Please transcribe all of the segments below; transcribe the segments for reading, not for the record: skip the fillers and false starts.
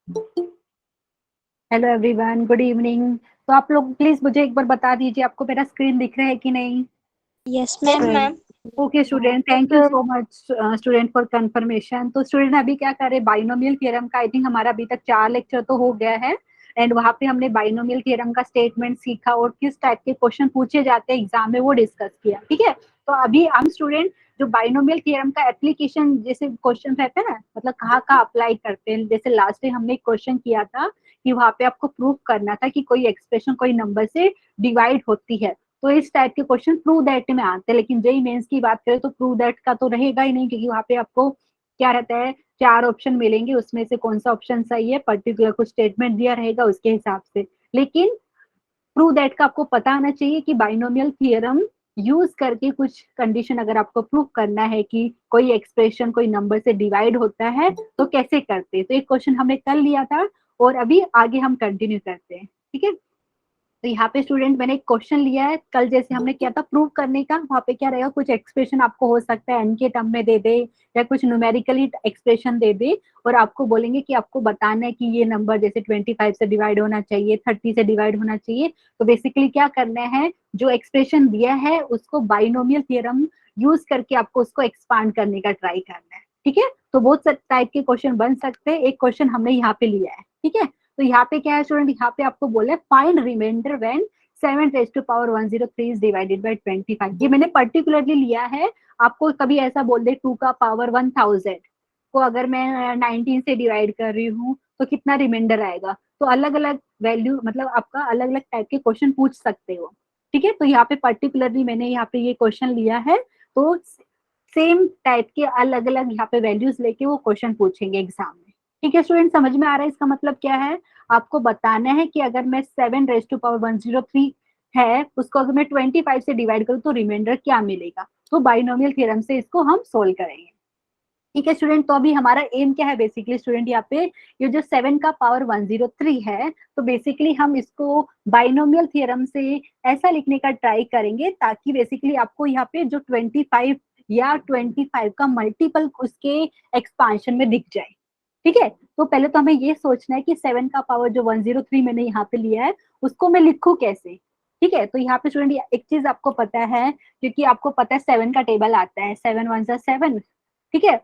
Hello everyone, good evening. तो आप लोग प्लीज मुझे एक बार बता दीजिए, आपको मेरा स्क्रीन दिख रहा है कि नहीं? Yes ma'am. Okay student, thank you so much student for confirmation. तो स्टूडेंट अभी क्या करें, बाइनोमियल थ्योरम का आई थिंक हमारा अभी तक 4 लेक्चर तो हो गया है। एंड वहां पे हमने बाइनोमियल थ्योरम का स्टेटमेंट सीखा और किस टाइप के क्वेश्चन पूछे जाते हैं एग्जाम में वो डिस्कस किया, ठीक है। तो अभी हम स्टूडेंट जो बाइनोमियल थ्योरम का एप्लीकेशन जैसे क्वेश्चन रहते हैं ना, मतलब कहाँ कहाँ अप्लाई करते हैं, जैसे लास्ट टाइम हमने एक क्वेश्चन किया था कि वहां पे आपको प्रूव करना था कि कोई एक्सप्रेशन कोई नंबर से डिवाइड होती है। तो इस टाइप के क्वेश्चन प्रूव दैट में आते हैं, लेकिन जेई मेंस की बात करें तो प्रूव दैट का तो रहेगा ही नहीं, क्योंकि वहां पे आपको क्या रहता है, 4 ऑप्शन मिलेंगे, उसमें से कौन सा ऑप्शन सही है पर्टिकुलर कुछ स्टेटमेंट दिया रहेगा उसके हिसाब से। लेकिन प्रूव दैट का आपको पता आना चाहिए कि बाइनोमियल थियरम यूज करके कुछ कंडीशन अगर आपको प्रूव करना है कि कोई एक्सप्रेशन कोई नंबर से डिवाइड होता है तो कैसे करते हैं। तो एक क्वेश्चन हमने कर लिया था और अभी आगे हम कंटिन्यू करते हैं, ठीक है। तो यहाँ पे स्टूडेंट मैंने एक क्वेश्चन लिया है, कल जैसे हमने किया था प्रूव करने का, वहाँ पे क्या रहेगा, कुछ एक्सप्रेशन आपको हो सकता है एन के टर्म में दे दे या कुछ न्यूमेरिकली एक्सप्रेशन दे दे और आपको बोलेंगे कि आपको बताना है कि ये नंबर जैसे 25 से डिवाइड होना चाहिए, 30 से डिवाइड होना चाहिए। तो बेसिकली क्या करना है, जो एक्सप्रेशन दिया है उसको बाइनोमियल थ्योरम यूज करके आपको उसको एक्सपांड करने का ट्राई करना है, ठीक है। तो बहुत टाइप के क्वेश्चन बन सकते हैं, एक क्वेश्चन हमने यहाँ पे लिया है, ठीक है। तो यहाँ पे क्या है स्टूडेंट, यहाँ पे आपको बोला है find remainder when 7 raise to power 103 is divided by 25। ये मैंने पर्टिकुलरली लिया है, आपको कभी ऐसा बोल दे 2 का पावर 1000 को अगर मैं 19 से डिवाइड कर रही हूँ तो कितना रिमाइंडर आएगा। तो अलग अलग वैल्यू मतलब आपका अलग अलग टाइप के क्वेश्चन पूछ सकते हो, ठीक है। तो यहाँ पे पर्टिकुलरली मैंने यहाँ पे ये क्वेश्चन लिया है, तो सेम टाइप के अलग अलग यहाँ पे वैल्यूज लेके वो क्वेश्चन पूछेंगे एग्जाम में, ठीक है। स्टूडेंट समझ में आ रहा है इसका मतलब क्या है, आपको बताना है कि अगर मैं 7 रेज़ टू पावर 103 है उसको अगर मैं 25 से डिवाइड करूँ तो रिमाइंडर क्या मिलेगा। तो बाइनोमियल थ्योरम से इसको हम सोल्व करेंगे, ठीक है स्टूडेंट। तो अभी हमारा एम क्या है बेसिकली स्टूडेंट, यहाँ पे ये जो 7 का पावर 103 है तो बेसिकली हम इसको बाइनोमियल थ्योरम से ऐसा लिखने का ट्राई करेंगे ताकि बेसिकली आपको यहाँ पे जो 25 या 25 का मल्टीपल उसके एक्सपांशन में दिख जाए, ठीक है। तो पहले तो हमें ये सोचना है कि 7 का पावर जो 103 मैंने यहाँ पे लिया है उसको मैं लिखूं कैसे, ठीक है। तो यहाँ पे स्टूडेंट एक चीज आपको पता है, क्योंकि आपको पता है 7 का टेबल आता है 7 1 7, ठीक है।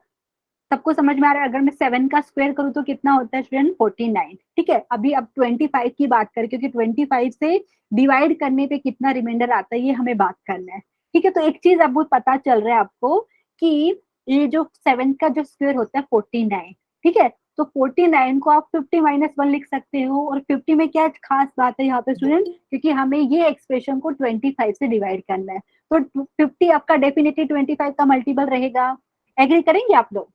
सबको समझ में आ रहा है, अगर मैं 7 का स्क्वायर करूँ तो कितना होता है स्टूडेंट 49, ठीक है। अभी अब 25 की बात करें, क्योंकि 25 से डिवाइड करने पे कितना रिमाइंडर आता है ये हमें बात करना है, ठीक है। तो एक चीज अब पता चल रहा है आपको कि ये जो 7 का जो स्क्वायर होता है 49, ठीक है। तो 49 को आप 50 माइनस 1 लिख सकते हो, और 50 में क्या खास बात है यहाँ पे स्टूडेंट, क्योंकि हमें ये एक्सप्रेशन को 25 से डिवाइड करना है, तो 50 आपका डेफिनेटली 25 का मल्टीपल रहेगा। एग्री करेंगे आप लोग?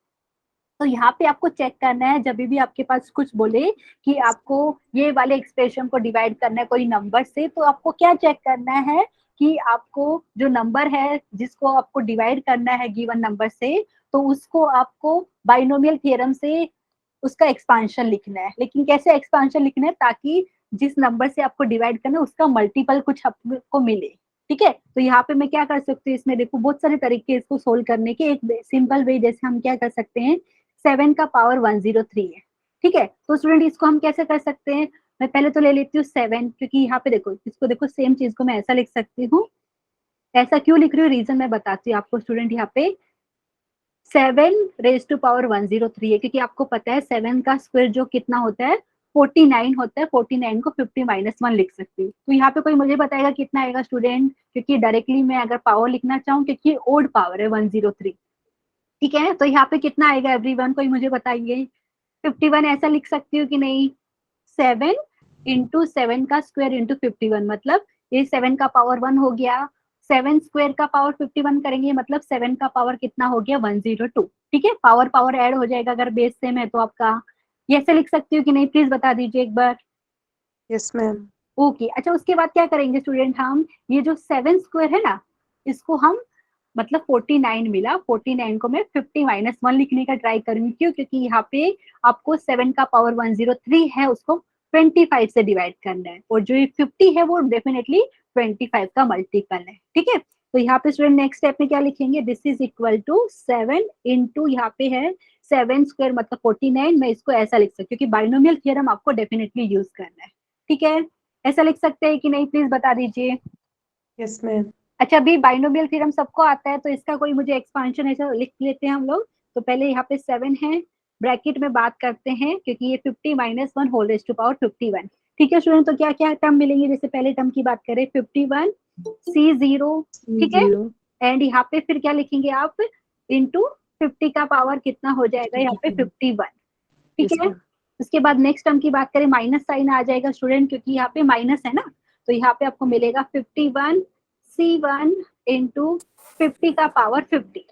तो यहाँ पे आपको चेक करना है जब भी आपके पास कुछ बोले कि आपको ये वाले एक्सप्रेशन को डिवाइड करना है कोई नंबर से, तो आपको क्या चेक करना है कि आपको जो नंबर है जिसको आपको डिवाइड करना है गिवन नंबर से, तो उसको आपको बाइनोमियल थ्योरम से उसका एक्सपांशन लिखना है। लेकिन कैसे एक्सपांशन लिखना है, ताकि जिस नंबर से आपको डिवाइड करना है उसका मल्टीपल कुछ आपको मिले, ठीक है। तो यहाँ पे मैं क्या कर सकती हूँ, इसमें देखो बहुत सारे तरीके इसको सोल्व करने के, एक सिंपल वे जैसे हम क्या कर सकते हैं, 7 का पावर 103 है, ठीक है। तो स्टूडेंट इसको हम कैसे कर सकते हैं, मैं पहले तो ले लेती हूँ 7, क्योंकि यहाँ पे देखो इसको देखो सेम चीज को मैं ऐसा लिख सकती हूँ। ऐसा क्यों लिख रही हूँ, रीजन मैं बताती हूँ आपको स्टूडेंट। यहाँ पे 7 रेज टू पावर 103 है, क्योंकि आपको पता है 7 का स्क्वायर जो कितना होता है 49 होता है, 49 को 50 माइनस 1 लिख सकती हूँ। तो यहाँ पे कोई मुझे बताएगा कितना आएगा स्टूडेंट, क्योंकि डायरेक्टली मैं अगर पावर लिखना चाहूँ, क्योंकि ओड पावर है 103, ठीक है। तो यहाँ पे कितना आएगा एवरीवन, कोई मुझे बताइए। 51 ऐसा लिख सकती हूँ कि नहीं, 7 इंटू 7 का स्क्वायर इंटू 51, मतलब ये 7 का पावर 1 हो गया, 7 स्क्वायर का पावर 51 करेंगे मतलब 7 का पावर कितना हो गया 102, ठीक है। पावर पावर ऐड हो जाएगा अगर बेस सेम है तो आपका, ये ऐसे लिख सकती हूँ कि नहीं, प्लीज बता दीजिए एक बार। Yes ma'am. ओके अच्छा, उसके बाद क्या करेंगे स्टूडेंट, हम ये जो 7 स्क्वायर है ना इसको हम मतलब 49 मिला, 49 को मैं 50 माइनस 1 लिखने का ट्राई करूंगी, क्यों, क्योंकि यहाँ पे आपको 7 का पावर 103 है उसको 25 से डिवाइड करना है, और जो ये 50 है वो डेफिनेटली 25 का मल्टीपल है, ठीक है। तो यहाँ पे स्टूडेंट नेक्स्ट स्टेप में क्या लिखेंगे, this is equal to 7 into यहाँ पे है 7 स्क्वायर मतलब 49, मैं इसको ऐसा लिख सकती हूँ कि बाइनोमियल थ्योरम आपको डेफिनेटली यूज करना है। ठीक है, ऐसा लिख सकते हैं कि नहीं, प्लीज बता दीजिए। Yes ma'am. अच्छा, अभी बाइनोमियल थ्योरम सबको आता है, तो इसका कोई मुझे एक्सपांशन ऐसा लिख लेते हैं हम लोग। तो पहले यहाँ पे 7 है, ब्रैकेट में बात करते हैं क्योंकि ये 50 - 1 होल रेज़्ड टू पावर 51। ठीक है स्टूडेंट, तो क्या क्या टर्म मिलेंगे, जैसे पहले टर्म की बात करें 51 C0, ठीक है, एंड यहाँ पे फिर क्या लिखेंगे आप, इंटू 50 का पावर कितना हो जाएगा यहाँ पे 51, ठीक है। उसके बाद नेक्स्ट टर्म की बात करें, माइनस साइन आ जाएगा स्टूडेंट, क्योंकि यहाँ पे माइनस है ना, तो यहाँ पे आपको मिलेगा 51 C1 इंटू 50 का पावर 50,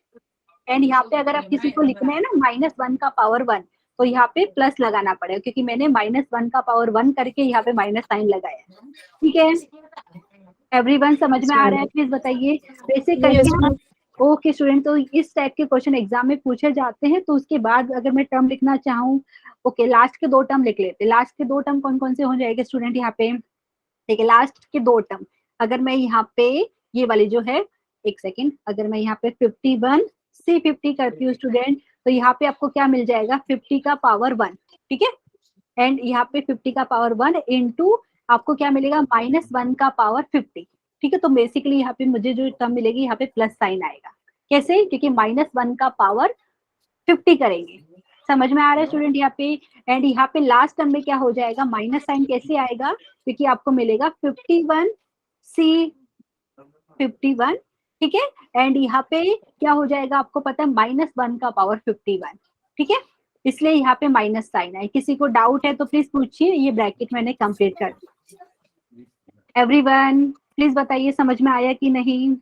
एंड यहाँ पे अगर आप किसी को लिखना है ना -1 का पावर 1, तो यहाँ पे प्लस लगाना पड़ेगा, क्योंकि मैंने -1 का पावर 1 करके यहाँ पे माइनस साइन लगाया। ठीक है, एवरीवन समझ में आ रहा है, प्लीज बताइए। वैसे करके हम, ओके स्टूडेंट, तो इस टाइप के क्वेश्चन एग्जाम में पूछे जाते हैं। तो उसके बाद अगर मैं टर्म लिखना चाहूँ, ओके, लास्ट के 2 टर्म लिख लेते हैं। लास्ट के 2 टर्म कौन कौन से हो जाएंगे स्टूडेंट यहाँ पे, ठीक है, लास्ट के 2 टर्म अगर मैं यहाँ पे ये वाली जो है, एक सेकेंड, अगर मैं यहाँ पे 51 C50 करती हूँ स्टूडेंट, तो यहाँ पे आपको क्या मिल जाएगा, 50 का पावर 1, ठीक है, एंड यहाँ पे 50 का पावर 1 इंटू आपको क्या मिलेगा, -1 का पावर 50, ठीक है। तो बेसिकली यहाँ पे मुझे जो टर्म मिलेगी, यहाँ पे प्लस साइन आएगा। कैसे, क्योंकि -1 का पावर 50 करेंगे। समझ में आ रहा है स्टूडेंट यहाँ पे। एंड यहाँ पे लास्ट टर्म में क्या हो जाएगा, माइनस साइन कैसे आएगा, क्योंकि आपको मिलेगा 51 C51, ठीक है, एंड यहाँ पे क्या हो जाएगा, आपको पता है -1 का पावर 51, ठीक है, इसलिए यहाँ पे माइनस साइन है। किसी को डाउट है तो प्लीज पूछिए, ये ब्रैकेट मैंने कंप्लीट कर दिया। एवरीवन प्लीज बताइए समझ में आया कि नहीं।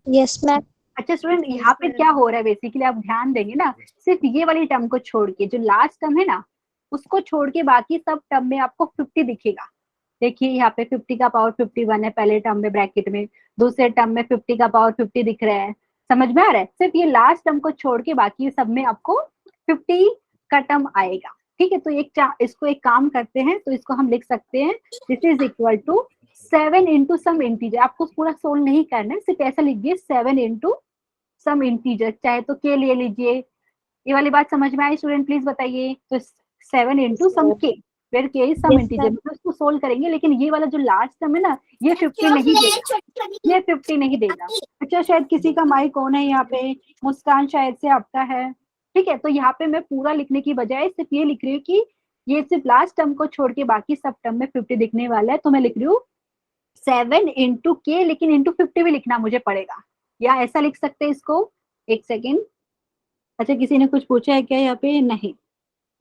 Yes ma'am. अच्छा स्टूडेंट, यहाँ पे क्या हो रहा है, बेसिकली आप ध्यान देंगे ना, सिर्फ ये वाली टर्म को छोड़ के, जो लास्ट टर्म है ना, उसको छोड़ के बाकी सब टर्म में आपको 50 दिखेगा। देखिए यहाँ पे 50 का पावर 51 है पहले टर्म में ब्रैकेट में, दूसरे टर्म में 50 का पावर 50 दिख रहा है। समझ में आ रहा है, सिर्फ ये लास्ट टर्म को छोड़ के बाकी सब में आपको 50 का टर्म आएगा। ठीक है, तो इसको एक काम करते हैं, तो इसको हम लिख सकते हैं, this is equal to 7 into some integer. आपको पूरा सोल्व नहीं करना है, सिर्फ ऐसा लिख दिए 7 इंटू सम इंटीजर, चाहे तो के ले लीजिए। ये वाली बात समझ में आई स्टूडेंट, प्लीज बताइए। तो 7 इंटू सम के, वेयर के इज सम इंटीजर, मतलब उसको सोल्व करेंगे। लेकिन ये वाला जो लास्ट टर्म है ना, ये 50 नहीं देगा, ये 50 नहीं देगा। अच्छा, शायद किसी का माइक ऑन है यहाँ पे, मुस्कान शायद से आपका है। ठीक है, तो यहाँ पे मैं पूरा लिखने की बजाय सिर्फ ये लिख रही हूँ कि ये सिर्फ लास्ट टर्म को छोड़ के बाकी सब टर्म में 50 दिखने वाला है। तो मैं लिख रही हूँ 7 इंटू के, लेकिन इंटू 50 भी लिखना मुझे पड़ेगा, या ऐसा लिख सकते हैं इसको। एक सेकेंड, अच्छा किसी ने कुछ पूछा है क्या यहाँ पे, नहीं।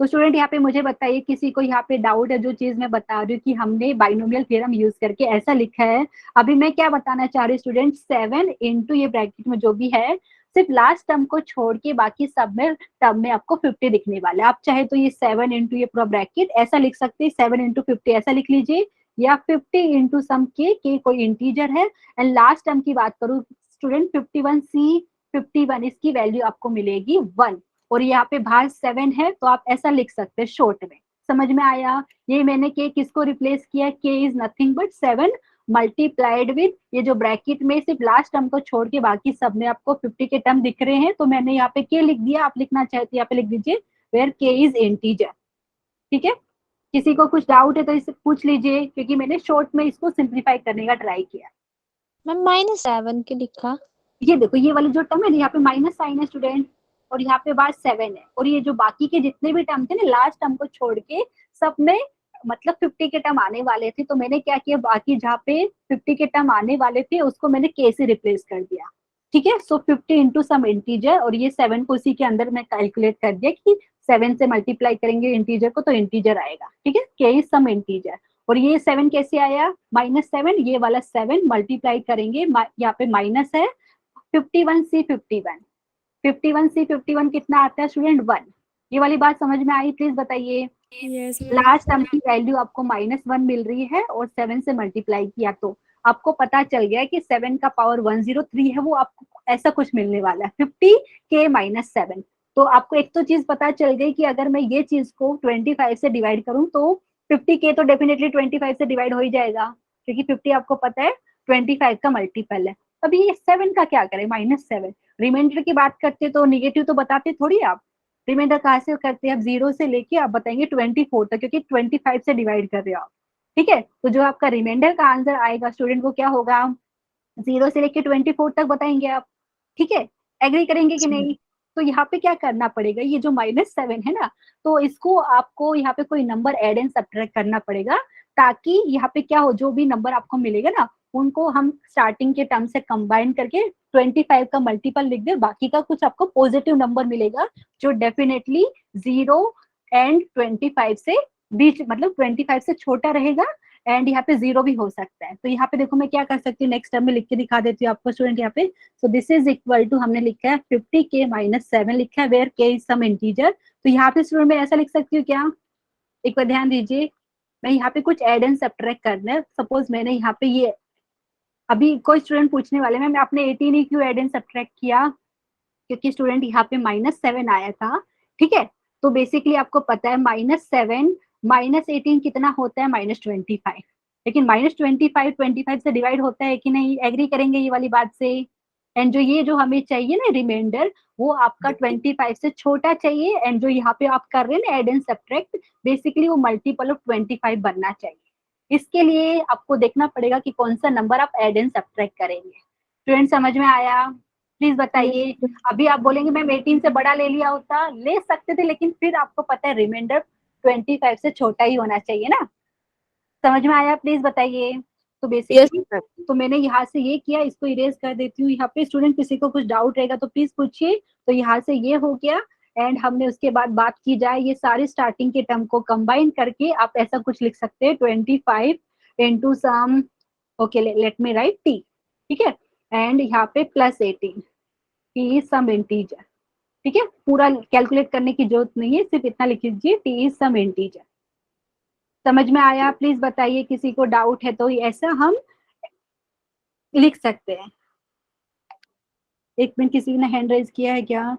तो स्टूडेंट यहाँ पे मुझे बताइए, किसी को यहाँ पे डाउट है जो चीज मैं बता रही हूँ कि हमने बाइनोमियल थ्योरम यूज करके ऐसा लिखा है। अभी मैं क्या बताना चाह रही हूँ स्टूडेंट, 7 इंटू ये ब्रैकेट में जो भी है, सिर्फ लास्ट टर्म को छोड़ के बाकी सब में टर्म में आपको 50 दिखने वाला है। आप चाहे तो ये 7 इंटू ये पूरा ब्रैकेट ऐसा लिख सकते हैं, 7 इंटू 50 ऐसा लिख लीजिए, या 50 इंटू सम के कोई इंटीजर है। एंड लास्ट टर्म की बात करूँ स्टूडेंट, 51 इसकी वैल्यू आपको मिलेगी 1, और यहाँ पे बाहर 7 है, तो आप ऐसा लिख सकते हैं शॉर्ट में। समझ में आया। ये मैंने के किसको रिप्लेस किया, के is nothing but 7 multiplied with ये जो ब्रैकेट में सिर्फ लास्ट टर्म को छोड़ के बाकी सब में आपको 50 के टर्म दिख रहे हैं, तो मैंने यहाँ पे के लिख दिया। आप लिखना चाहते यहाँ पे लिख दीजिए वेयर के इज इंटीजर। ठीक है, किसी को कुछ डाउट है तो इसे पूछ लीजिए, क्योंकि मैंने शॉर्ट में इसको सिंप्लीफाई करने का ट्राई किया। मैम -7 के लिखा। ये देखो, ये वाली जो टर्म है यहाँ पे माइनस साइन है स्टूडेंट, और यहाँ पे बाद 7 है, और ये जो बाकी के जितने भी टर्म थे ना, लास्ट टर्म को छोड़ के सब में मतलब 50 के टर्म आने वाले थे। तो मैंने क्या किया, बाकी जहाँ पे 50 के टर्म आने वाले थे उसको मैंने के से रिप्लेस कर दिया। ठीक है, सो 50 इंटू सम इंटीजर, और ये 7 को उसी के अंदर मैं कैलकुलेट कर दिया कि 7 से मल्टीप्लाई करेंगे इंटीजर को तो इंटीजर आएगा। ठीक है, के इज सम इंटीजर, और ये 7 कैसे आया, -7, ये वाला 7 मल्टीप्लाई करेंगे, यहाँ पे माइनस है 51 कितना आता है स्टूडेंट, 1। ये वाली बात समझ में आई, प्लीज बताइए। लास्ट टर्म की वैल्यू आपको -1 मिल रही है, और 7 से मल्टीप्लाई किया तो आपको पता चल गया कि 7 का पावर 103 है, वो आपको ऐसा कुछ मिलने वाला है 50 के -7। तो आपको एक तो चीज पता चल गई कि अगर मैं ये चीज को 25 से डिवाइड करूं तो 50 के तो डेफिनेटली 25 से डिवाइड हो ही जाएगा, क्योंकि 50 आपको पता है 25 का मल्टीपल है। अभी ये 7 का क्या करें, -7। रिमाइंडर की बात करते तो निगेटिव तो बताते थोड़ी आप, रिमाइंडर कहाँ से करते हैं? आप 0 से लेके आप बताएंगे 24 तक, क्योंकि 25 से डिवाइड कर रहे हो आप, ठीक है। तो जो आपका रिमाइंडर का आंसर आएगा स्टूडेंट वो क्या होगा? 0 से लेके 24 तक बताएंगे आप, ठीक है। एग्री करेंगे कि नहीं? तो यहाँ पे क्या करना पड़ेगा, ये जो -7 है ना, तो इसको आपको यहाँ पे कोई नंबर एड एंड सब्ट्रैक्ट करना पड़ेगा, ताकि यहाँ पे क्या हो, जो भी नंबर आपको मिलेगा ना उनको हम स्टार्टिंग के टर्म से कंबाइन करके 25 का मल्टीपल लिख दे, बाकी का कुछ आपको पॉजिटिव नंबर मिलेगा जो डेफिनेटली 0 एंड 25 से बीच, मतलब 25 से छोटा रहेगा, एंड यहाँ पे 0 भी हो सकता है। तो यहाँ पे देखो मैं क्या कर सकती हूँ, नेक्स्ट टर्म में लिख के दिखा देती हूँ आपको स्टूडेंट। यहाँ पे so this is equal to, हमने लिखा है 50k-7 लिखा है, where k is some integer. तो यहाँ पे स्टूडेंट मैं ऐसा लिख सकती हूँ क्या, एक बार ध्यान दीजिए, मैं यहाँ पे कुछ एड एंड सब्ट्रैक्ट करना है। सपोज मैंने यहाँ पे ये, अभी कोई स्टूडेंट पूछने वाले मैम आपने 18 ही क्यों एड एंड सब्ट्रैक्ट किया, क्योंकि स्टूडेंट यहाँ पे -7 आया था, ठीक है। तो बेसिकली आपको पता है -7 -18 कितना होता है, -25, लेकिन -25 25 से डिवाइड होता है कि नहीं? एग्री करेंगे ये वाली बात से? एंड जो ये जो हमें चाहिए ना रिमाइंडर, वो आपका 25 से छोटा चाहिए, एंड जो यहाँ पे आप कर रहे हैं ना एड एंड सब्ट्रैक्ट, बेसिकली वो मल्टीपल ऑफ 25 बनना चाहिए। इसके लिए आपको देखना पड़ेगा कि कौन सा नंबर आप एड एंड सब्ट्रैक्ट करेंगे। स्टूडेंट समझ में आया? प्लीज बताइए। अभी आप बोलेंगे मैम 18 से बड़ा ले लिया होता, ले सकते थे, लेकिन फिर आपको पता है रिमाइंडर 25 से छोटा ही होना चाहिए ना। समझ में आया? प्लीज बताइए। तो बेसिकली तो मैंने यहाँ से ये किया, इसको इरेज कर देती हूँ। यहाँ पे स्टूडेंट किसी को कुछ डाउट रहेगा तो प्लीज पूछिए। तो यहाँ से ये हो गया, एंड हमने उसके बाद बात की जाए ये सारे स्टार्टिंग के टर्म को कंबाइन करके आप ऐसा कुछ लिख सकते हैं, 25 into sum, okay let me write T, ठीक है, एंड यहाँ पे +18 टी इज सम इंटीजर, ठीक है। पूरा कैलकुलेट करने की जरूरत नहीं है, सिर्फ इतना लिख लीजिए टी इज सम इंटीजर। समझ में आया? प्लीज बताइए, किसी को डाउट है तो ऐसा हम लिख सकते हैं। एक मिनट, किसी ने हैंड रेज किया है क्या?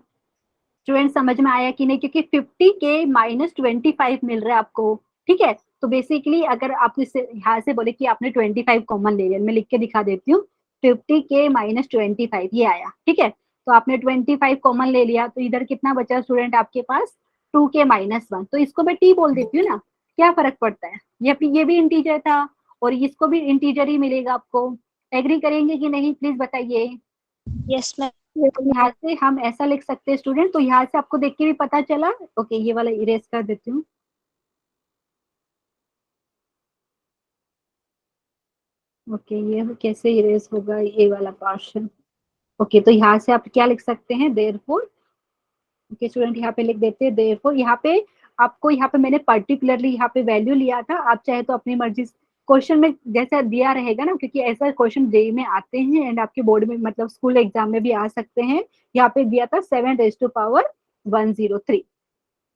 स्टूडेंट समझ में आया कि नहीं? क्योंकि 50k-25 मिल रहा है आपको, ठीक है। तो बेसिकली अगर आप इसे यहाँ से बोले कि आपने 25 कॉमन ले लिया, मैं लिख के दिखा देती हूँ, 50k-25 ये आया, ठीक है। तो आपने 25 कॉमन ले लिया, तो इधर कितना बचा स्टूडेंट आपके पास? 2k-1। तो इसको मैं t बोल देती हूँ ना, क्या फर्क पड़ता है? ये भी इंटीजर था और इसको भी इंटीजर ही मिलेगा आपको। एग्री करेंगे कि नहीं? प्लीज बताइए। Yes ma'am. तो यहाँ से हम ऐसा लिख सकते हैं स्टूडेंट, तो यहाँ से आपको देख के भी पता चला। ओके ये वाला इरेज कर देती हूँ। ओके ये कैसे इरेज होगा ये वाला पोर्शन? ओके तो यहाँ से आप क्या लिख सकते हैं, देयरफॉर। ओके स्टूडेंट यहाँ पे लिख देते हैं देयरफॉर। यहाँ पे आपको, यहाँ पे मैंने पर्टिकुलरली यहाँ पे वैल्यू लिया था, आप चाहे तो अपनी मर्जी क्वेश्चन में जैसा दिया रहेगा ना, क्योंकि ऐसा क्वेश्चन जेईई में आते हैं एंड आपके बोर्ड में मतलब स्कूल एग्जाम में भी आ सकते हैं। यहाँ पे दिया था 7⁻103।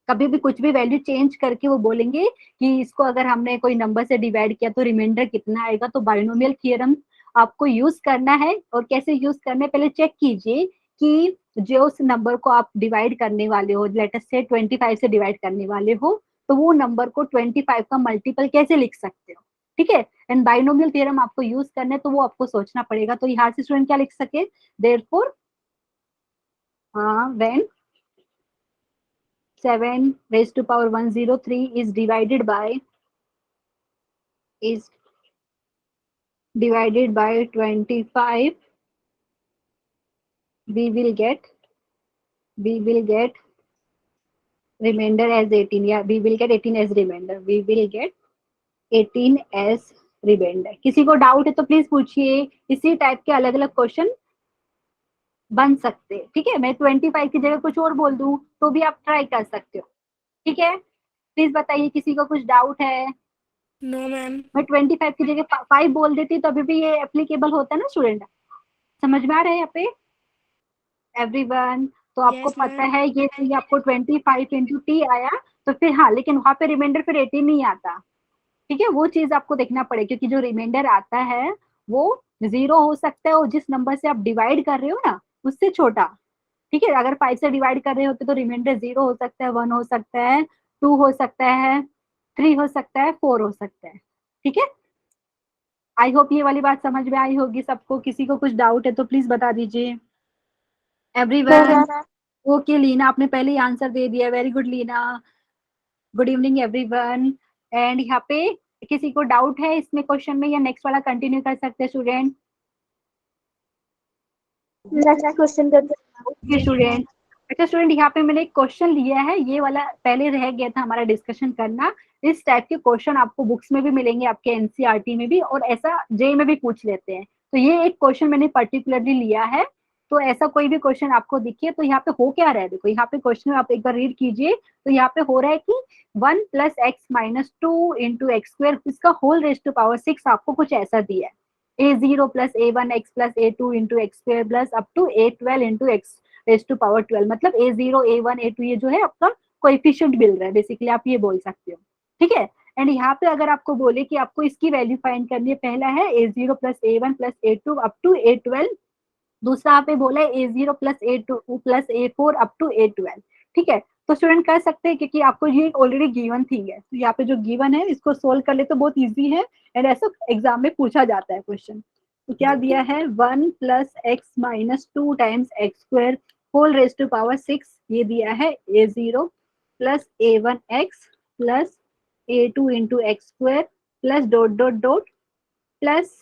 कभी भी कुछ भी वैल्यू चेंज करके वो बोलेंगे कि इसको अगर हमने कोई नंबर से डिवाइड किया तो रिमाइंडर कितना आएगा। तो बाइनोमियल थ्योरम आपको यूज करना है, और कैसे यूज करना है पहले चेक कीजिए कि जो उस नंबर को आप डिवाइड करने वाले हो, लेट अस से 25 से डिवाइड करने वाले हो, तो वो नंबर को 25 का मल्टीपल कैसे लिख सकते हो, ठीक है। एंड बाइनोमियल थ्योरम आपको यूज करना है, तो वो आपको सोचना पड़ेगा। तो यहाँ से स्टूडेंट क्या लिख सके, therefore when 7⁻103 is divided by 25, we will get remainder as 18. Yeah, we will get 18 as remainder. We will get 18 as remainder. किसी को डाउट है तो प्लीज पूछिए। इसी टाइप के अलग अलग क्वेश्चन बन सकते हैं, ठीक है। मैं 25 की जगह कुछ और बोल दूं तो भी आप ट्राई कर सकते हो, ठीक है। प्लीज बताइए, किसी को कुछ डाउट है? No ma'am. मैं 25 की जगह 5 बोल देती तो अभी भी ये एप्लीकेबल होता है ना स्टूडेंट? समझ में आ रहा है यहाँ पे एवरीवन? तो आपको Yes, पता ma'am. है ये आपको 25 इंटू टी आया, तो फिर हाँ, लेकिन वहां पे रिमाइंडर फिर 18 नहीं आता, ठीक है। वो चीज आपको देखना पड़ेगा, क्योंकि जो रिमाइंडर आता है वो 0 हो सकता है, और जिस नंबर से आप डिवाइड कर रहे हो ना उससे छोटा, ठीक है। अगर 5 से डिवाइड कर रहे होते तो रिमाइंडर 0 हो सकता है, 1 हो सकता है, 2 हो सकता है, 3 हो सकता है, 4 हो सकता है, ठीक है। आई होप ये वाली बात समझ में आई होगी सबको। किसी को कुछ डाउट है तो प्लीज बता दीजिए एवरीवन। ओके लीना, आपने पहले ही आंसर दे दिया, very good Leena. Good evening everyone. And यहाँ पे किसी को डाउट है इसमें क्वेश्चन में, या नेक्स्ट वाला कंटिन्यू कर सकते हैं स्टूडेंट? नेक्स्ट क्वेश्चन करते ओके हैं। स्टूडेंट। अच्छा स्टूडेंट, यहाँ पे मैंने एक क्वेश्चन लिया है, ये वाला पहले रह गया था हमारा डिस्कशन करना। इस टाइप के क्वेश्चन आपको बुक्स में भी मिलेंगे, आपके एनसीईआरटी में भी, और ऐसा जे में भी पूछ लेते हैं। तो ये एक क्वेश्चन मैंने पर्टिकुलरली लिया है। तो ऐसा कोई भी क्वेश्चन आपको दिखे तो यहाँ पे हो क्या रहा है, देखो यहाँ पे क्वेश्चन आप एक बार रीड कीजिए। तो यहाँ पे हो रहा है कि 1 + x - 2 × x², इसका होल रेज टू पावर 6 आपको कुछ ऐसा दिया है। a0 + a1x + a2 × x² plus up to a12 × x raise to power 12, मतलब a0 a1 a2 ये जो है आपका कोएफिशिएंट मिल रहा है, बेसिकली आप ये बोल सकते हो। ठीक है। एंड यहाँ पे अगर आपको बोले कि आपको इसकी वैल्यू फाइंड करनी है, पहला है a0 + a1 + a2 up to a12, दूसरा यहाँ पे बोला है a0 + a2 + a4 up to a12। ठीक है। तो स्टूडेंट कर सकते हैं, क्योंकि आपको ये ऑलरेडी गिवन थिंग है, तो यहाँ पे जो गिवन है इसको सोल्व कर ले तो बहुत इजी है। एंड ऐसा एग्जाम में पूछा जाता है क्वेश्चन। तो क्या दिया है, 1 + x - 2 × x² whole raise to power 6, ये दिया है a0 + a1x + a2 × x² plus dot dot dot plus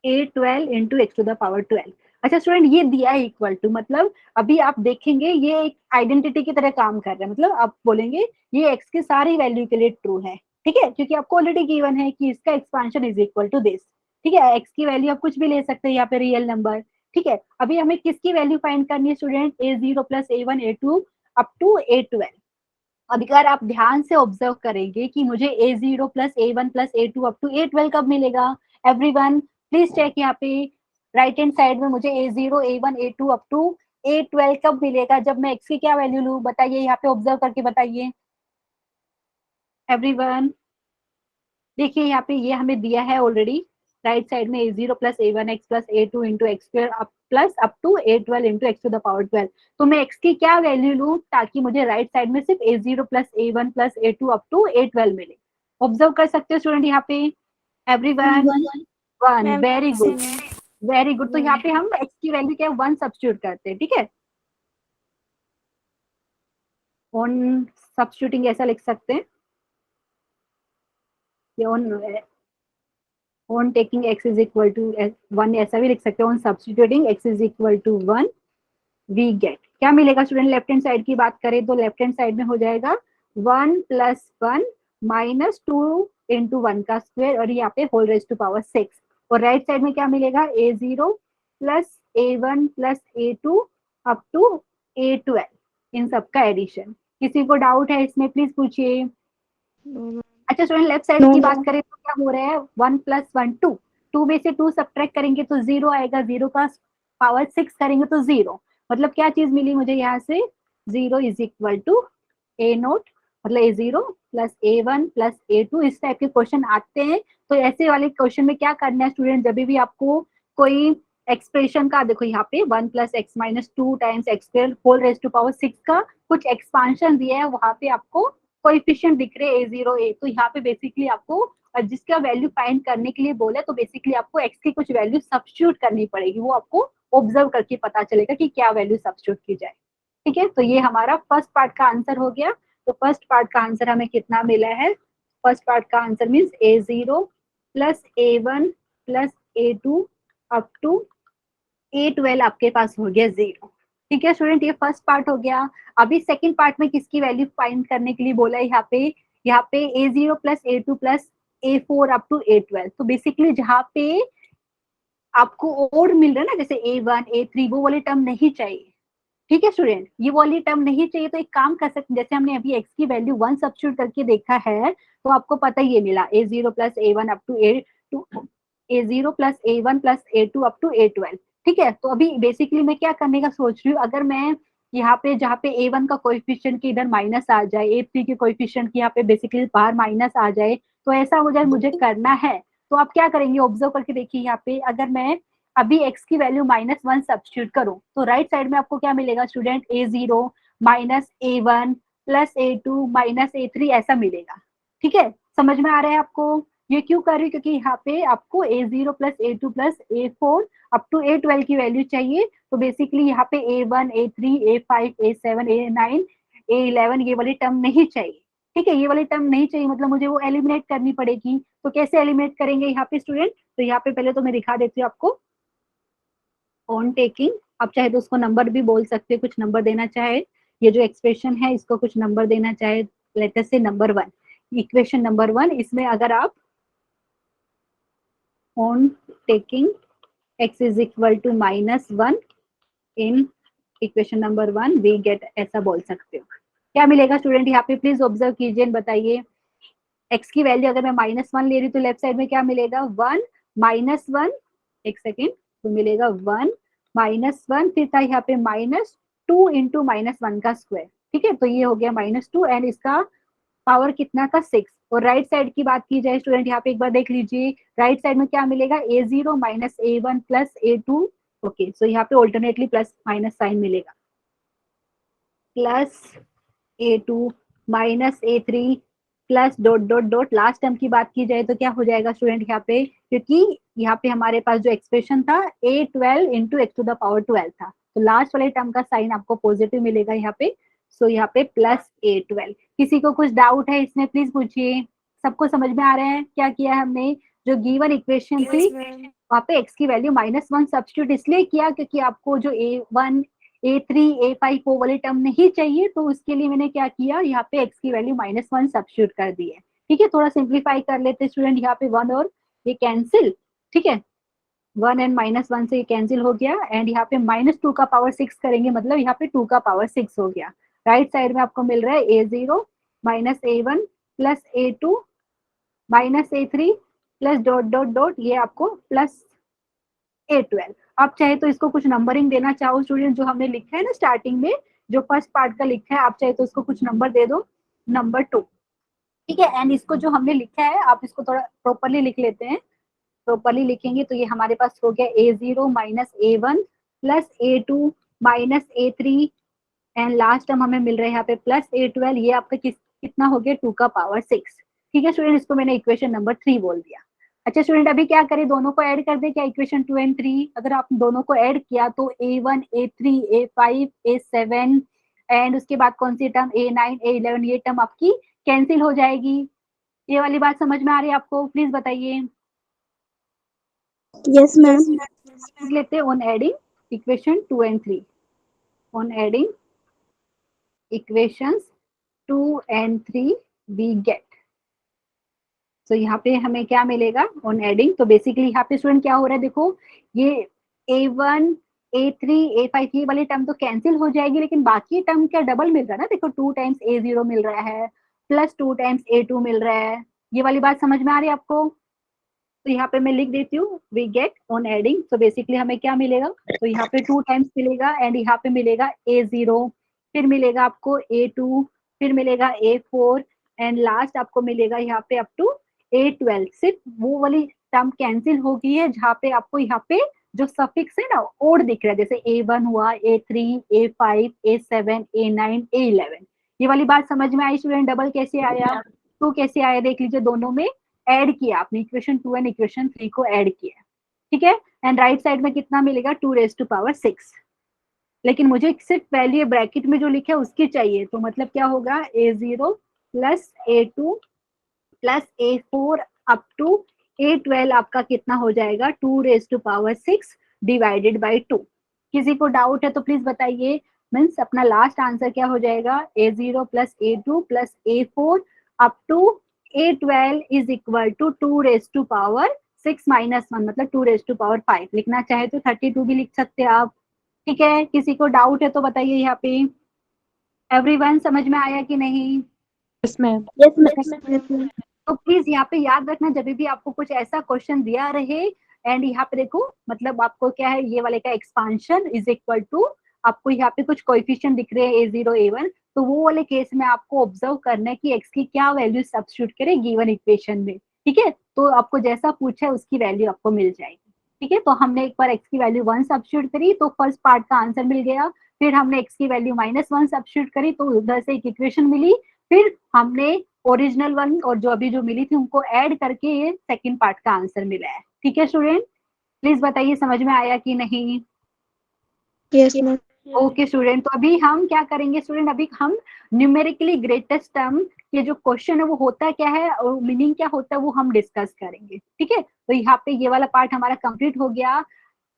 a12 × x⁻12। अच्छा स्टूडेंट, ये दिया है इक्वल टू, मतलब अभी आप देखेंगे ये एक आइडेंटिटी की तरह काम कर रहा है, मतलब आप बोलेंगे ये x की सारी वैल्यू के लिए ट्रू है। ठीक है, क्योंकि आपको ऑलरेडी गिवन है कि इसका expansion is equal to this. ठीक है, x की वैल्यू आप कुछ भी ले सकते हैं यहाँ पे, रियल नंबर। ठीक है, अभी हमें किसकी वैल्यू फाइंड करनी है student, a0 + a1 a2 up to a12। अब अगर आप ध्यान से ऑब्जर्व करेंगे कि मुझे a0 + a1 + a2 up to a12 कब मिलेगा, एवरीवन प्लीज चेक यहाँ पे राइट हैंड साइड में, मुझे a0 a1 a2 up to a12 कब मिलेगा, जब मैं x की क्या वैल्यू लूँ, बताइए यहाँ पे ऑब्जर्व करके बताइए एवरीवन। देखिए यहाँ पे ये हमें दिया है ऑलरेडी, राइट साइड में a0 + a1x + a2 × x² up plus up to a12 × x⁻12। तो मैं x की क्या वैल्यू लूँ ताकि मुझे राइट साइड में सिर्फ a0 + a1 + a2 up to a12 मिले। ऑब्जर्व कर सकते हो स्टूडेंट यहाँ पे everyone. 1, ma'am very good, very good. तो यहाँ पे हम x की वैल्यू क्या है, 1 सब्स्टिट्यूट करते हैं। ठीक है, ऑन सब्स्टिट्यूटिंग ऐसा लिख सकते हैं, on taking x is equal to 1 ऐसा भी लिख सकते हैं, on substituting x is equal to 1 we get क्या मिलेगा स्टूडेंट, लेफ्ट हैंड साइड की बात करें तो लेफ्ट हैंड साइड में हो जाएगा 1 + 1 - 2 × 1 का स्क्वायर, और यहाँ पे होल रेज टू पावर 6। और राइट साइड में क्या मिलेगा, a0 + a1 + a2 up to a12, इन सब का एडिशन। किसी को डाउट है इसमें प्लीज पूछिए। अच्छा स्टूडेंट, लेफ्ट साइड की बात करें तो क्या हो रहा है, 1 + 1 2, 2 में से 2 सब्ट्रैक्ट करेंगे तो 0 आएगा, 0 का पावर 6 करेंगे तो 0, मतलब क्या चीज मिली मुझे यहाँ से, 0 इज इक्वल टू a0, मतलब a0 + a1 + a2। इस टाइप के क्वेश्चन आते हैं। तो ऐसे वाले क्वेश्चन में क्या करना है स्टूडेंट, जब भी आपको कोई एक्सप्रेशन का, देखो यहाँ पे 1 + x - 2 × x² whole raise to power 6 का कुछ एक्सपांशन दिया है, वहां पे आपको कोएफिशिएंट दिख रहे हैं a0 a, तो यहाँ पे बेसिकली आपको जिसका वैल्यू फाइंड करने के लिए बोले तो बेसिकली आपको x की कुछ वैल्यू सब्स्टिट्यूट करनी पड़ेगी, वो आपको ऑब्जर्व करके पता चलेगा कि क्या वैल्यू सब्स्टिट्यूट की जाए। ठीक है, तो ये हमारा फर्स्ट पार्ट का आंसर हो गया। तो फर्स्ट पार्ट का आंसर हमें कितना मिला है, फर्स्ट पार्ट का answer means a0 + a1 + a2 up to a12 आपके पास हो गया 0। ठीक है स्टूडेंट, ये फर्स्ट पार्ट हो गया। अभी सेकंड पार्ट में किसकी वैल्यू फाइंड करने के लिए बोला है, यहाँ पे a0 + a2 + a4 up to a12। तो बेसिकली जहाँ पे आपको और मिल रहा है ना, जैसे a1 a3, वो वाली टर्म नहीं चाहिए। ठीक है स्टूडेंट, ये वाली टर्म नहीं चाहिए, तो एक काम कर सकते हैं, जैसे हमने अभी x की वैल्यू 1 सब्स्टिट्यूट करके देखा है, तो आपको पता ही ये मिला a0 + a1 up to a2, a0 + a1 + a2 up to a12। ठीक है, तो अभी बेसिकली मैं क्या करने का सोच रही हूँ, अगर मैं यहाँ पे जहाँ पे a1 का कोएफिशिएंट की इधर माइनस आ जाए, a3 के कोएफिशिएंट की यहाँ पे बेसिकली बाहर माइनस आ जाए, तो ऐसा हो जाए मुझे करना है, तो आप क्या करेंगे, ऑब्जर्व करके देखिए यहाँ पे, अगर मैं अभी x की वैल्यू -1 सब्स्टिट्यूट करूं तो राइट साइड में आपको क्या मिलेगा student, a0 -a1 + a2 -a3 ऐसा मिलेगा। ठीक है, समझ में आ रहा है आपको। ये क्यों कर रही हूँ, क्योंकि यहाँ पे आपको A0 plus A2 plus A4 up to A12 की वैल्यू चाहिए। तो बेसिकली यहाँ पे A1 A3 A5 A7 A9 A11 ये वाली टर्म नहीं चाहिए। ठीक है, ये वाली टर्म नहीं चाहिए, मतलब मुझे वो एलिमिनेट करनी पड़ेगी। तो कैसे एलिमिनेट करेंगे यहाँ पे स्टूडेंट, तो यहाँ पे पहले तो मैं दिखा देती हूँ आपको ऑन टेकिंग। आप चाहे तो उसको नंबर भी बोल सकते हो, कुछ नंबर देना चाहे, ये जो एक्सप्रेशन है इसको कुछ नंबर देना चाहे, लेटर से नंबर 1, इक्वेशन नंबर 1, इसमें अगर आप on taking x is equal to -1 in equation number 1 we get, ऐसा बोल सकते हो। क्या मिलेगा स्टूडेंट, यहाँ पे प्लीज ऑब्जर्व कीजिए, बताइए x की वैल्यू अगर मैं -1 ले रही हूँ तो लेफ्ट साइड में क्या मिलेगा, 1 -1, एक सेकेंड, तो मिलेगा 1 -1, फिर था यहाँ पे -2 इंटू -1 का स्क्वायर। ठीक है, तो ये हो गया -2 एंड इसका पावर कितना था 6। और राइट साइड की बात की जाए स्टूडेंट, यहाँ पे एक बार देख लीजिए, राइट साइड में क्या मिलेगा, A0 minus A1 plus A2। Okay, सो यहाँ पे ऑल्टरनेटली प्लस माइनस साइन मिलेगा, plus A2 minus A3 plus dot dot dot. Last term की बात की जाए तो क्या हो जाएगा स्टूडेंट यहाँ पे, क्योंकि यहाँ पे हमारे पास जो एक्सप्रेशन था A12 into x to the power 12 था, तो लास्ट वाले टर्म का साइन आपको पॉजिटिव मिलेगा यहाँ पे। सो यहाँ पे प्लस A12। किसी को कुछ डाउट है इसमें प्लीज पूछिए, सबको समझ में आ रहा है क्या किया हमने, जो गिवन इक्वेशन थी वहाँ पे x की वैल्यू -1 सब्स्टिट्यूट इसलिए किया क्योंकि आपको जो A1 A3 A5 वो वाले टर्म नहीं चाहिए, तो उसके लिए मैंने क्या किया, यहाँ पे x की वैल्यू -1 सब्स्टिट्यूट कर दी है। ठीक है, थोड़ा सिंप्लीफाई कर लेते स्टूडेंट, यहाँ पे 1 और ये कैंसिल। ठीक है, 1 एंड -1 से ये कैंसिल हो गया एंड यहाँ पे -2 का पावर 6 करेंगे, मतलब यहाँ पे 2 का पावर 6 हो गया। राइट साइड में आपको मिल रहा है A0 minus A1 plus A2 minus A3 plus dot dot dot, ये आपको प्लस A12। आप चाहे तो इसको कुछ नंबरिंग देना चाहो स्टूडेंट, जो हमने लिखा है ना स्टार्टिंग में, जो फर्स्ट पार्ट का लिखा है, आप चाहे तो इसको कुछ नंबर दे दो, नंबर 2। ठीक है, एंड इसको जो हमने लिखा है आप इसको थोड़ा प्रॉपरली लिख लेते हैं। प्रॉपरली लिखेंगे तो ये हमारे पास हो गया A0 minus A1 plus A2 minus A3 and last term हमें मिल रहा है यहाँ पे प्लस A12, ये आपका कितना हो गया, 2 का पावर 6। ठीक है स्टूडेंट, इसको मैंने इक्वेशन नंबर 3 बोल दिया। अच्छा स्टूडेंट, अभी क्या करें, दोनों को ऐड कर दे क्या, इक्वेशन 2 एंड 3। अगर आप दोनों को ऐड किया तो A1 A3 A5 A7 and उसके बाद कौन सी टर्म A9 A11, ये टर्म आपकी कैंसिल हो जाएगी। ये वाली बात समझ में आ रही है आपको, प्लीज बताइए। Yes ma'am. लेते हैं on adding equation 2 and 3, on adding equations 2 and 3 we get। तो यहाँ पे हमें क्या मिलेगा ऑन एडिंग, तो बेसिकली यहाँ पे स्टूडेंट क्या हो रहा है, देखो ये A1 A3 A5 ये वाली टर्म तो कैंसिल हो जाएगी, लेकिन बाकी टर्म क्या डबल मिल रहा है ना, देखो 2 टाइम्स A0 मिल रहा है प्लस 2 टाइम्स A2 मिल रहा है। ये वाली बात समझ में आ रही है आपको, तो यहाँ पे मैं लिख देती हूँ वी गेट ऑन एडिंग। तो बेसिकली हमें क्या मिलेगा, तो यहाँ पे 2 टाइम्स मिलेगा एंड यहाँ पे मिलेगा A0, फिर मिलेगा आपको A2, फिर मिलेगा A4 एंड लास्ट आपको मिलेगा यहाँ पे अप टू A12। सिर्फ वो वाली टर्म कैंसिल हो गई है जहाँ पे आपको यहाँ पे जो सफिक्स है ना ओड दिख रहा है, जैसे A1 हुआ A3 A5 A7 A9 A11। ये वाली बात समझ में आई स्टूडेंट, डबल कैसे आया, तो कैसे आया देख लीजिए, दोनों में ऐड किया आपने, इक्वेशन 2 एंड इक्वेशन 3 को ऐड किया। ठीक है, एंड राइट साइड में कितना मिलेगा, 2 रेज टू पावर 6। लेकिन मुझे सिर्फ वैल्यू ब्रैकेट में जो लिखा है उसकी चाहिए, तो मतलब क्या होगा, A0 plus A2 plus A4 up to A12 आपका कितना हो जाएगा, 2 raise to power 6 divided by 2। किसी को डाउट है तो प्लीज बताइए, मीन्स अपना लास्ट आंसर क्या हो जाएगा, A0 plus A2 plus A4 up to A12 is equal to 2 raise to power 6 minus 1, मतलब 2 रेज टू पावर 5। लिखना चाहे तो 32 भी लिख सकते हैं आप। ठीक है, किसी को डाउट है तो बताइए यहाँ पे। एवरीवन समझ में आया कि नहीं? Yes ma'am. Yes ma'am. तो प्लीज यहाँ पे याद रखना, जब भी आपको कुछ ऐसा क्वेश्चन दिया रहे एंड यहाँ पे देखो, मतलब आपको क्या है, ये वाले का एक्सपांशन इज इक्वल टू, आपको यहाँ पे कुछ कोएफिशिएंट दिख रहे हैं A0 A1, तो वो वाले केस में आपको ऑब्जर्व करना है कि x की क्या वैल्यू सब्स्टिट्यूट करें गिवन इक्वेशन में। ठीक है, तो आपको जैसा पूछा है उसकी वैल्यू आपको मिल जाएगी। ठीक है, तो हमने एक बार x की वैल्यू 1 सब्स्टिट्यूट करी तो फर्स्ट पार्ट का आंसर मिल गया, फिर हमने x की वैल्यू -1 सब्स्टिट्यूट करी तो उधर से एक इक्वेशन मिली, फिर हमने ओरिजिनल वन और जो अभी जो मिली थी उनको ऐड करके ये सेकंड पार्ट का आंसर मिला है। ठीक है स्टूडेंट, प्लीज बताइए समझ में आया कि नहीं। Yes ma'am. ओके स्टूडेंट, तो अभी हम क्या करेंगे स्टूडेंट, अभी हम न्यूमेरिकली ग्रेटेस्ट टर्म ये जो क्वेश्चन है वो होता क्या है और मीनिंग क्या होता है वो हम डिस्कस करेंगे। ठीक है, तो यहाँ पे ये वाला पार्ट हमारा कंप्लीट हो गया।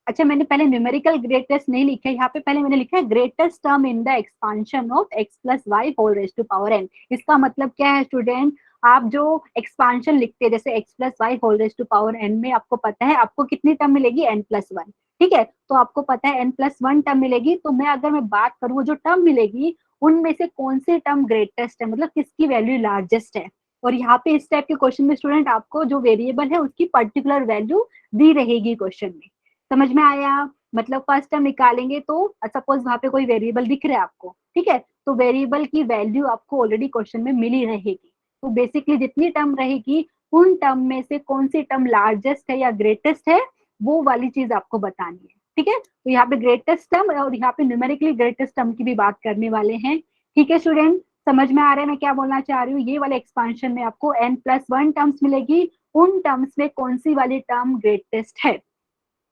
अच्छा, मैंने पहले न्यूमेरिकल ग्रेटेस्ट नहीं लिखा है, यहाँ पे पहले मैंने लिखा है greatest term in the expansion of x plus y whole raise to power n। इसका मतलब क्या है स्टूडेंट, आप जो एक्सपांशन लिखते हैं जैसे x plus y whole raise to power n में आपको पता है आपको कितनी टर्म मिलेगी, n+1। ठीक है, तो आपको पता है n+1 टर्म मिलेगी, तो मैं अगर मैं बात करूँ वो जो टर्म मिलेगी उनमें से कौन सी टर्म ग्रेटेस्ट है, मतलब किसकी वैल्यू लार्जेस्ट है। और यहाँ पे इस टाइप के क्वेश्चन में स्टूडेंट आपको जो वेरिएबल है उसकी पर्टिकुलर वैल्यू दी रहेगी क्वेश्चन में। समझ में आया, मतलब फर्स्ट टर्म निकालेंगे तो सपोज वहां पे कोई वेरिएबल दिख रहा है आपको, ठीक है, तो वेरिएबल की वैल्यू आपको ऑलरेडी क्वेश्चन में मिली रहेगी। तो बेसिकली जितनी टर्म रहेगी उन टर्म में से कौन सी टर्म लार्जेस्ट है या ग्रेटेस्ट है वो वाली चीज आपको बतानी है। ठीक है, तो यहाँ पे ग्रेटेस्ट टर्म और यहाँ पे न्यूमेरिकली ग्रेटेस्ट टर्म की भी बात करने वाले हैं। ठीक है स्टूडेंट, समझ में आ रहा है मैं क्या बोलना चाह रही हूँ। ये वाले एक्सपांशन में आपको n+1 टर्म्स मिलेगी, उन टर्म्स में कौन सी वाली टर्म ग्रेटेस्ट है।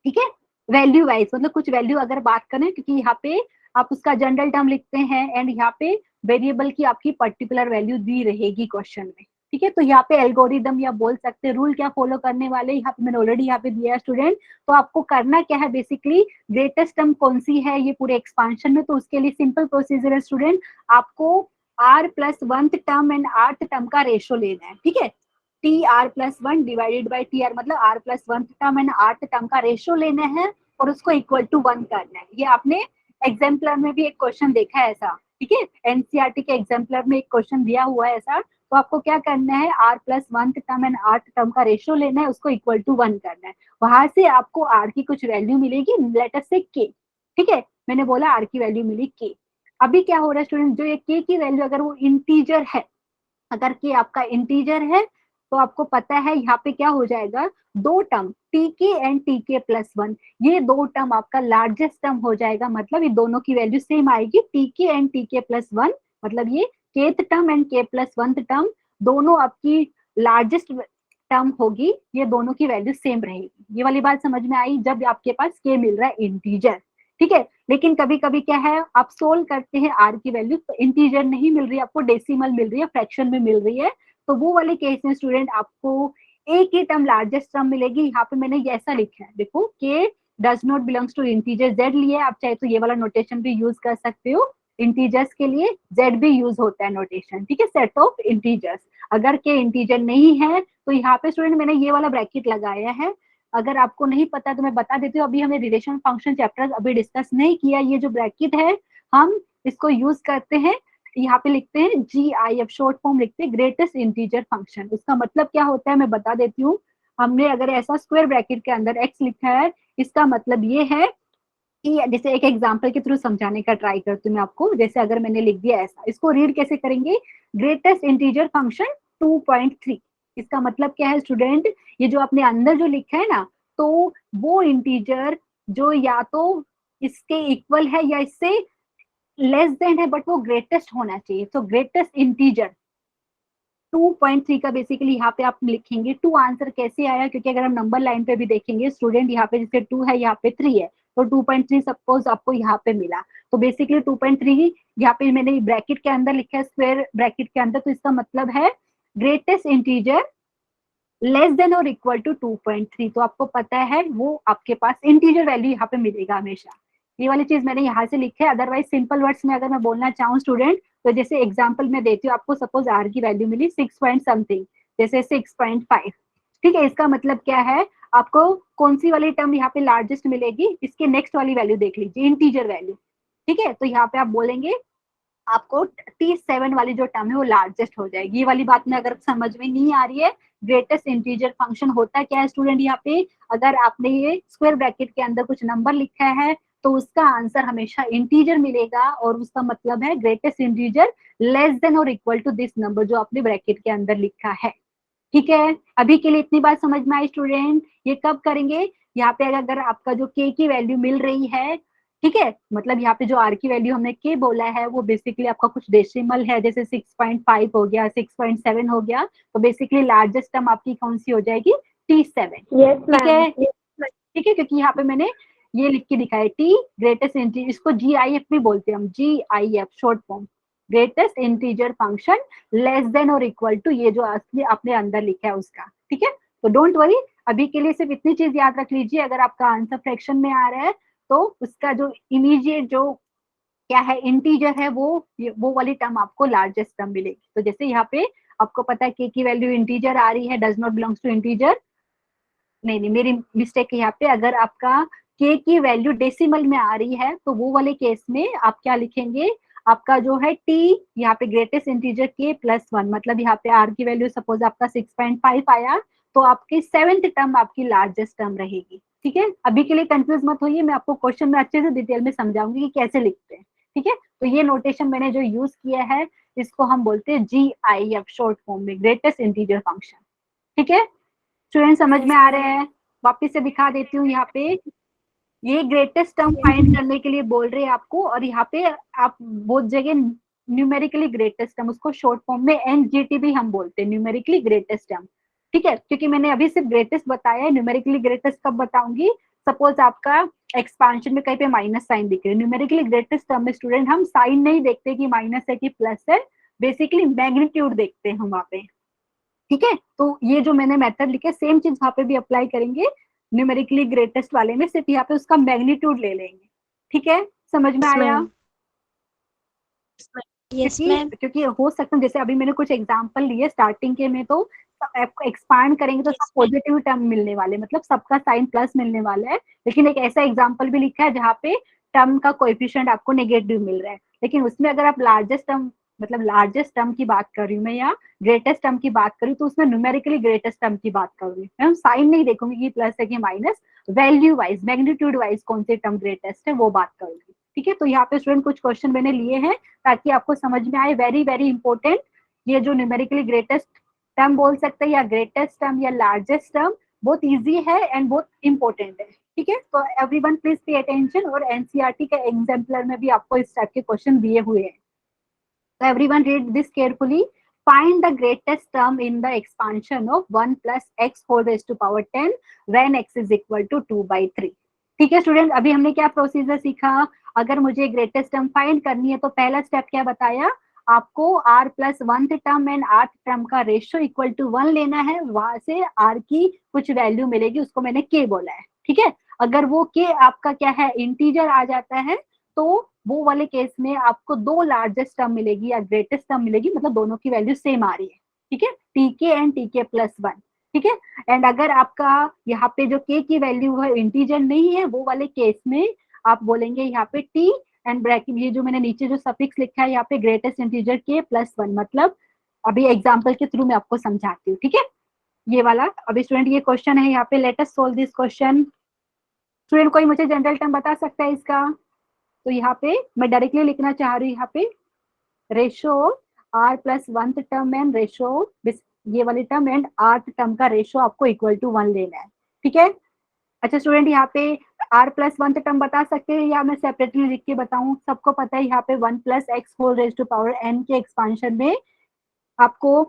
ठीक है, वैल्यू वाइज मतलब कुछ वैल्यू अगर बात करें, क्योंकि यहाँ पे आप उसका जनरल टर्म लिखते हैं एंड यहाँ पे वेरिएबल की आपकी पर्टिकुलर वैल्यू दी रहेगी क्वेश्चन में। ठीक है, तो यहाँ पे एल्गोरिदम या बोल सकते हैं रूल क्या फॉलो करने वाले, यहाँ पे मैंने ऑलरेडी यहाँ पे दिया है स्टूडेंट। तो आपको करना क्या है, बेसिकली ग्रेटेस्ट टर्म कौन सी है ये पूरे एक्सपांशन में, तो उसके लिए सिंपल प्रोसीजर है स्टूडेंट, आपको r+1th term and rth term का रेशो लेना है। ठीक है, TR+1 डिवाइडेड बाई TR, मतलब r+1th term and rth term का रेशियो लेना है और उसको इक्वल टू 1 करना है। ये आपने एग्जाम्पलर में भी एक क्वेश्चन देखा है ऐसा। ठीक है, एनसीईआरटी के एग्जाम्पलर में एक क्वेश्चन दिया हुआ है ऐसा, तो आपको क्या करना है, r+1th term and rth term का रेशियो लेना है, उसको इक्वल टू 1 करना है। वहां से आपको r की कुछ वैल्यू मिलेगी, लेट अस से k। ठीक है, मैंने बोला r की वैल्यू मिली k। अभी क्या हो रहा है स्टूडेंट, जो ये k की वैल्यू अगर वो इंटीजर है, अगर k आपका इंटीजर है तो आपको पता है यहाँ पे क्या हो जाएगा, दो टर्म tk एंड tk+1, ये दो टर्म आपका लार्जेस्ट टर्म हो जाएगा, मतलब ये दोनों की वैल्यू सेम आएगी, tk एंड tk+1, मतलब ये kth term and k+1th term दोनों आपकी लार्जेस्ट टर्म होगी, ये दोनों की वैल्यू सेम रहेगी। ये वाली बात समझ में आई, जब आपके पास k मिल रहा है इंटीजर। ठीक है, लेकिन कभी कभी क्या है, आप सोल्व करते हैं r की वैल्यू तो इंटीजर नहीं मिल रही है आपको, डेसिमल मिल रही है, फ्रैक्शन में मिल रही है, तो वो वाले केस में स्टूडेंट आपको एक ही टर्म लार्जेस्ट टर्म मिलेगी। यहाँ पे मैंने ऐसा लिखा है, देखो k does not belongs to integer, z लिए आप चाहे तो ये वाला नोटेशन भी यूज कर सकते हो, इंटीजर्स के लिए z भी यूज होता है नोटेशन। ठीक है, सेट ऑफ इंटीजर्स, अगर k इंटीजर नहीं है तो यहाँ पे स्टूडेंट मैंने ये वाला ब्रैकेट लगाया है। अगर आपको नहीं पता तो मैं बता देती हूँ, अभी हमने रिलेशन फंक्शन चैप्टर अभी डिस्कस नहीं किया, ये जो ब्रैकेट है हम इसको यूज करते हैं, यहाँ पे लिखते हैं GIF, शॉर्ट फॉर्म लिखते हैं ग्रेटेस्ट इंटीजर फंक्शन। उसका मतलब क्या होता है मैं बता देती हूँ, हमने अगर ऐसा स्क्वायर ब्रैकेट के अंदर x लिखा है, इसका मतलब ये है कि जैसे एक एग्जांपल के थ्रू समझाने का ट्राई करती हूँ मैं आपको, जैसे अगर मैंने लिख दिया ऐसा, इसको रीड कैसे करेंगे, ग्रेटेस्ट इंटीजर फंक्शन 2.3, इसका मतलब क्या है स्टूडेंट, ये जो आपने अंदर जो लिखा है ना, तो वो इंटीजर जो या तो इसके इक्वल है या इससे लेस देन है, बट वो ग्रेटेस्ट होना चाहिए, तो ग्रेटेस्ट इंटीजर 2.3 का बेसिकली यहाँ पे आप लिखेंगे। 2 आंसर कैसे आया, क्योंकि अगर हम नंबर लाइन पे भी देखेंगे स्टूडेंट, यहाँ पे जैसे 2 है यहाँ पे 3 है, तो 2.3 सपोज आपको यहाँ पे मिला, तो बेसिकली 2.3 यहाँ पे मैंने ब्रैकेट के अंदर लिखा है, स्क्वायर ब्रैकेट के अंदर, तो इसका मतलब है ग्रेटेस्ट इंटीजर लेस देन और इक्वल टू 2.3, तो आपको पता है वो आपके पास इंटीजर वैल्यू यहाँ पे मिलेगा हमेशा। ये वाली चीज मैंने यहाँ से लिखा है, अदरवाइज सिंपल वर्ड्स में अगर मैं बोलना चाहूँ स्टूडेंट, तो जैसे एग्जांपल में देती हूँ आपको, सपोज r की वैल्यू मिली 6 पॉइंट समथिंग, जैसे 6.5। ठीक है, इसका मतलब क्या है, आपको कौन सी वाली टर्म यहाँ पे लार्जेस्ट मिलेगी, इसके नेक्स्ट वाली वैल्यू देख लीजिए, इंटीजर वैल्यू। ठीक है, तो यहाँ पे आप बोलेंगे आपको T7 वाली जो टर्म है वो लार्जेस्ट हो जाएगी। ये वाली बात में अगर समझ में नहीं आ रही है, ग्रेटेस्ट इंटीजर फंक्शन होता क्या है स्टूडेंट, यहाँ पे अगर आपने ये स्क्वायर ब्रैकेट के अंदर कुछ नंबर लिखा है तो उसका आंसर हमेशा इंटीजर मिलेगा, और उसका मतलब है ग्रेटेस्ट इंटीजर लेस देन और इक्वल टू दिस नंबर जो आपने ब्रैकेट के अंदर लिखा है। ठीक है, अभी के लिए इतनी बात समझ में आई स्टूडेंट। ये कब करेंगे, यहाँ पे अगर आपका जो k की वैल्यू मिल रही है ठीक है, मतलब यहाँ पे जो आर की वैल्यू हमने के बोला है वो बेसिकली आपका कुछ डेसिमल है, जैसे 6.5 हो गया, 6.7 हो गया, तो बेसिकली लार्जेस्ट टर्म आपकी कौन सी हो जाएगी, T7। यस ठीक मैम। है, ठीक है, क्योंकि यहाँ पे मैंने ये लिख के दिखाया टी ग्रेटेस्ट इंटीजर, इसको GIF भी बोलते हैं हम, GIF short form, greatest integer function less than और इक्वल टू, ये जो आपने अंदर लिखा है उसका। ठीक है, तो डोंट वरी, अभी के लिए सिर्फ इतनी चीज याद रख लीजिए, अगर आपका आंसर फ्रैक्शन में आ रहा है तो उसका जो इमीडिएट जो क्या है इंटीजर है वो वाली टर्म आपको लार्जेस्ट टर्म मिलेगी। तो जैसे यहाँ पे आपको पता है के की वैल्यू इंटीजर आ रही है, does not belongs to integer, नहीं मेरी मिस्टेक है यहाँ पे, अगर आपका के की वैल्यू डेसिमल में आ रही है तो वो वाले केस में आप क्या लिखेंगे, आपका जो है टी यहाँ पे ग्रेटेस्ट इंटीजर के +1, मतलब यहाँ पे आर की वैल्यू सपोज आपका 6.5 आया, तो आपकी 7th टर्म आपकी लार्जेस्ट टर्म रहेगी। ठीक है, अभी के लिए कंफ्यूज मत होइए, मैं आपको क्वेश्चन में अच्छे से डिटेल में समझाऊंगी कि कैसे लिखते हैं। ठीक है, तो ये नोटेशन मैंने जो यूज किया है इसको हम बोलते हैं GIF शॉर्ट फॉर्म में, ग्रेटेस्ट इंटीजर फंक्शन। ठीक है, स्टूडेंट समझ में आ रहे हैं, वापिस से दिखा देती हूँ यहाँ पे, ये ग्रेटेस्ट टर्म फाइंड करने के लिए बोल रहे हैं आपको, और यहाँ पे आप बहुत जगह न्यूमेरिकली ग्रेटेस्ट टर्म, उसको शॉर्ट फॉर्म में NGT भी हम बोलते हैं, न्यूमेरिकली ग्रेटेस्ट टर्म। ठीक है, क्योंकि मैंने अभी सिर्फ ग्रेटेस्ट बताया है, न्यूमेरिकली ग्रेटेस्ट कब बताऊंगी, सपोज आपका एक्सपांशन में कहीं पे माइनस साइन दिख रहे हैं, न्यूमेरिकली ग्रेटेस्ट टर्म में स्टूडेंट हम साइन नहीं देखते कि माइनस है कि प्लस है, बेसिकली मैग्नीट्यूड देखते हैं हम वहाँ पे। ठीक है, तो ये जो मैंने मेथड लिखे सेम चीज वहां पे भी अप्लाई करेंगे, न्यूमेरिकली ग्रेटेस्ट वाले में सिर्फ यहाँ पे उसका मैग्नीट्यूड ले लेंगे। ठीक है, समझ में आया, यस क्योंकि मैम। क्योंकि हो सकता है जैसे अभी मैंने कुछ एग्जांपल लिए स्टार्टिंग के में, तो आपको एक्सपांड करेंगे तो सब पॉजिटिव टर्म मिलने वाले, मतलब सबका साइन प्लस मिलने वाला है, लेकिन एक ऐसा एग्जांपल भी लिखा है जहाँ पे टर्म का कोएफिशिएंट आपको नेगेटिव मिल रहा है, लेकिन उसमें अगर आप लार्जेस्ट टर्म, मतलब लार्जेस्ट टर्म की बात कर रही हूँ मैं, या ग्रेटेस्ट टर्म की बात करूँ, तो उसमें न्यूमेरिकली ग्रेटेस्ट टर्म की बात करूंगी मैं, साइन नहीं देखूंगी कि प्लस है कि minus, value wise magnitude wise कौन से टर्म ग्रेटेस्ट है वो बात करूंगी। ठीक है, तो यहाँ पे स्टूडेंट कुछ क्वेश्चन मैंने लिए हैं ताकि आपको समझ में आए, वेरी वेरी इंपॉर्टेंट, ये जो न्यूमेरिकली ग्रेटेस्ट टर्म बोल सकते हैं या ग्रेटेस्ट टर्म या लार्जेस्ट टर्म, बहुत इजी है एंड बहुत इंपॉर्टेंट है। ठीक है, तो एवरीवन प्लीज पे अटेंशन, और एनसीईआरटी के एग्जाम्पलर में भी आपको इस टाइप के क्वेश्चन दिए हुए हैं, तो everyone read this carefully. Find the greatest term in the expansion of 1 plus x whole raised to power 10 when x is equal to 2/3. ठीक है स्टूडेंट, अभी हमने क्या प्रोसीजर सीखा, अगर मुझे ग्रेटेस्ट टर्म फाइंड करनी है तो पहला स्टेप क्या बताया आपको, r plus 1th term and 8th term का रेशियो इक्वल टू 1 लेना है, वहां से r की कुछ वैल्यू मिलेगी, उसको मैंने k बोला है। ठीक है, अगर वो k आपका क्या है इंटीजर आ जाता है, तो वो वाले केस में आपको दो लार्जेस्ट टर्म मिलेगी या ग्रेटेस्ट टर्म मिलेगी, मतलब दोनों की वैल्यू सेम आ रही है। ठीक है, टीके एंड टीके प्लस 1। ठीक है, एंड अगर आपका यहाँ पे जो के की वैल्यू है इंटीजर नहीं है, वो वाले केस में आप बोलेंगे यहाँ पे टी एंड ब्रैकेट, ये जो मैंने नीचे जो सफिक्स लिखा है यहाँ पे ग्रेटेस्ट इंटीजर के +1, मतलब अभी एग्जाम्पल के थ्रू मैं आपको समझाती हूँ। ठीक है, ये वाला अभी स्टूडेंट ये क्वेश्चन है यहाँ पे, let us solve this question. Student कोई मुझे जनरल टर्म बता सकता है इसका, तो यहाँ पे मैं डायरेक्टली लिखना चाह रही हूँ, यहाँ पे ratio r plus 1th term and ratio ये वाली टर्म एंड 8th टर्म का रेशो आपको इक्वल टू 1 लेना है। ठीक है, अच्छा स्टूडेंट यहाँ पे r प्लस 1th टर्म बता सकते हैं या मैं सेपरेटली लिख के बताऊं, सबको पता है यहाँ पे 1 plus x whole raise to power n के एक्सपांशन में आपको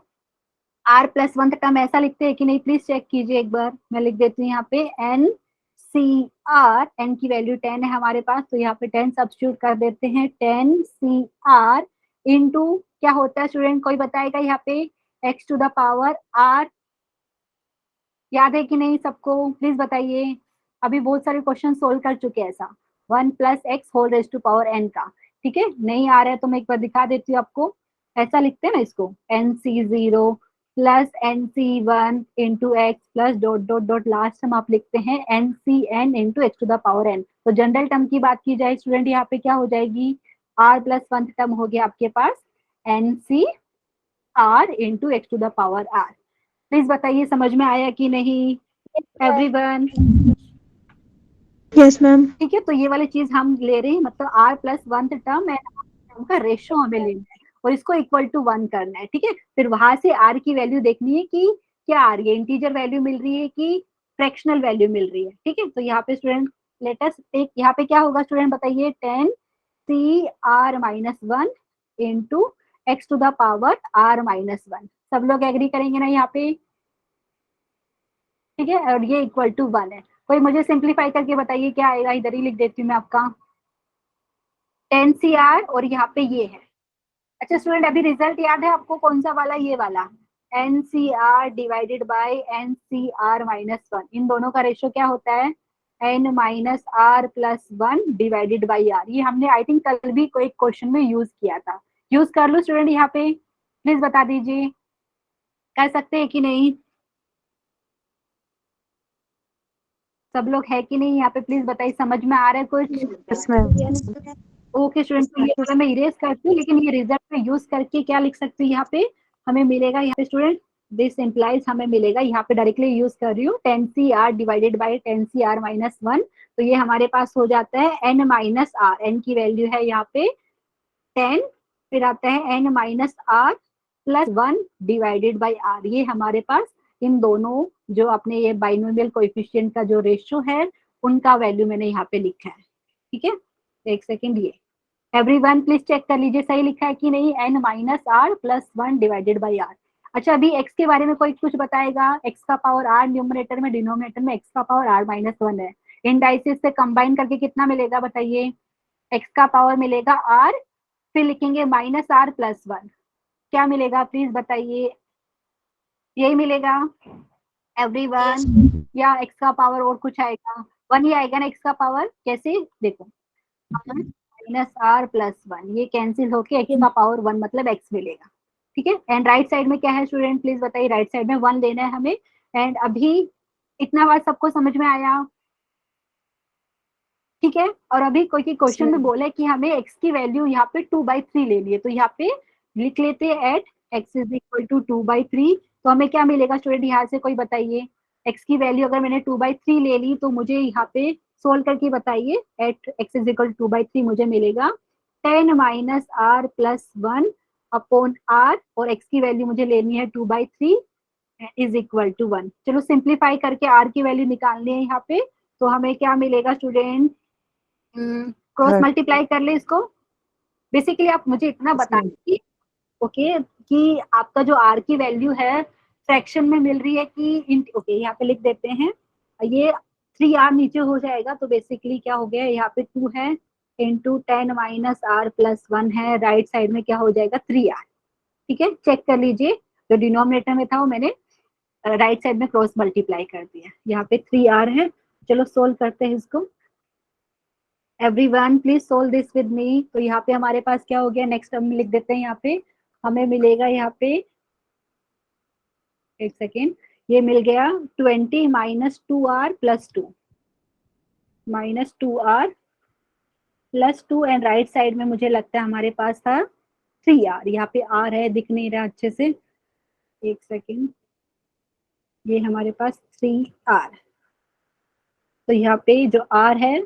r प्लस 1th टर्म ऐसा लिखते हैं कि नहीं, प्लीज चेक कीजिए एक बार, मैं लिख देती हूँ यहाँ पे n CR, n की वैल्यू 10 है हमारे पास, तो यहाँ पे 10 सब्स्टिट्यूट कर देते हैं, 10 CR इंटू क्या होता है स्टूडेंट, कोई बताएगा यहाँ पे x to the power r, याद है कि नहीं सबको, प्लीज बताइए, अभी बहुत सारे क्वेश्चन सोल्व कर चुके हैं ऐसा, 1 plus x whole raise to power n का। ठीक है, नहीं आ रहा है तो मैं एक बार दिखा देती हूँ आपको, ऐसा लिखते हैं ना इसको, NC0 plus NC1 into x plus dot dot dot, last हम आप लिखते हैं NCN into x to the power n। तो जनरल टर्म की बात की जाए स्टूडेंट, यहाँ पे क्या हो जाएगी, r प्लस 1th टर्म हो गया आपके पास NCR into x to the power r। Please बताइए समझ में आया कि नहीं एवरीवन। Yes ma'am. ठीक है, तो ये वाली चीज हम ले रहे हैं, मतलब r plus 1th term and term का रेशियो हमें लेना है और इसको इक्वल टू 1 करना है। ठीक है, फिर वहां से r की वैल्यू देखनी है कि क्या आ रही है, इंटीजर वैल्यू मिल रही है कि फ्रैक्शनल वैल्यू मिल रही है। ठीक है, तो यहाँ पे स्टूडेंट लेट अस टेक, यहाँ पे क्या होगा स्टूडेंट बताइए, 10 CR-1 into x to the power R-1। सब लोग एग्री करेंगे ना यहाँ पे, ठीक है, और ये इक्वल टू 1 है। कोई मुझे सिंप्लीफाई करके बताइए क्या आएगा, इधर ही लिख देती हूँ मैं आपका 10 CR और यहाँ पे ये है। अच्छा स्टूडेंट, अभी रिजल्ट याद है आपको कौन सा वाला, ये वाला NCR डिवाइडेड बाय NCR-1, इन दोनों का रेशियो क्या होता है, N-R+1 डिवाइडेड बाई R। ये हमने आई थिंक कल भी कोई क्वेश्चन में यूज किया था। यूज कर लो स्टूडेंट, यहाँ पे प्लीज बता दीजिए, कर सकते हैं कि नहीं, सब लोग है कि नहीं यहाँ पे, प्लीज बताइए, समझ में आ रहा है कुछ? ओके स्टूडेंट, तो ये थोड़ा मैं इरेज करती हूँ, लेकिन ये रिजल्ट में यूज करके क्या लिख सकती हूँ यहाँ पे, हमें मिलेगा यहाँ पे स्टूडेंट, दिस इम्प्लाइज, हमें मिलेगा यहाँ पे डायरेक्टली यूज कर रही हूँ 10 CR डिवाइडेड बाय 10 CR-1, तो ये हमारे पास हो जाता है N-R, N की वैल्यू है यहाँ पे 10, फिर आता है N-R+1 डिवाइडेड बाई R। ये हमारे पास इन दोनों जो अपने ये बाइनोमियल कोएफिशिएंट का जो रेशियो है उनका वैल्यू मैंने यहाँ पे लिखा है, ठीक है। एक सेकेंड, ये एवरीवन प्लीज चेक कर लीजिए सही लिखा है कि नहीं, N-R+1 डिवाइडेड बाई R। अच्छा अभी x के बारे में कोई कुछ बताएगा, x का पावर r न्यूमरेटर में, डिनोमिनेटर में x का पावर r-1 है, इंडाइसिस से कंबाइन करके कितना मिलेगा बताइए, x का पावर मिलेगा r, फिर लिखेंगे -r+1, क्या मिलेगा प्लीज बताइए, यही मिलेगा एवरीवन, या x का पावर और कुछ आएगा, 1 ही आएगा ना x का पावर, कैसे देखो -r+1, ये कैंसिल होके x का पावर 1 मतलब x मिलेगा, ठीक है। एंड राइट साइड में क्या है स्टूडेंट प्लीज बताइए, राइट साइड में 1 लेना है हमें। एंड अभी इतना बात सबको समझ में आया, ठीक है। और अभी कोई क्वेश्चन में बोला है कि हमें x की वैल्यू यहाँ पे 2/3 ले लिए, तो यहाँ पे लिख लेते हैं at x is equal to 2/3, तो हमें क्या मिलेगा स्टूडेंट, यहाँ से कोई बताइए, x की वैल्यू अगर मैंने 2/3 ले ली तो मुझे यहाँ पे सोल्व करके बताइए, at x is equal to 2/3 मुझे मिलेगा 10 - R+1 अपॉन r, और x की वैल्यू मुझे लेनी है 2/3 इज इक्वल टू 1। चलो सिंप्लीफाई करके r की वैल्यू निकालनी है यहाँ पे, तो हमें क्या मिलेगा स्टूडेंट, क्रॉस मल्टीप्लाई कर ले इसको। बेसिकली आप मुझे इतना बताएं कि ओके कि आपका जो आर की वैल्यू है फ्रैक्शन में मिल रही है कि ओके यहाँ पे लिख देते हैं, ये 3r नीचे हो जाएगा, तो बेसिकली क्या हो गया, यहाँ पे 2 है इंटू 10 - R+1 है, राइट साइड में क्या हो जाएगा 3r, ठीक है। चेक कर लीजिए, जो डिनोमिनेटर में था वो मैंने राइट साइड में क्रॉस मल्टीप्लाई कर दिया, यहाँ पे 3r है। चलो सोल्व करते हैं इसको, everyone please solve this with me. तो यहाँ पे हमारे पास क्या हो गया, नेक्स्ट हम लिख देते हैं, यहाँ पे हमें मिलेगा यहाँ पे, एक सेकेंड, ये मिल गया 20 - 2r+2 -2r+2, and right side में मुझे लगता है हमारे पास था 3r, यहाँ पे r है दिख नहीं रहा अच्छे से, एक सेकेंड, ये हमारे पास 3r, तो यहाँ पे जो r है,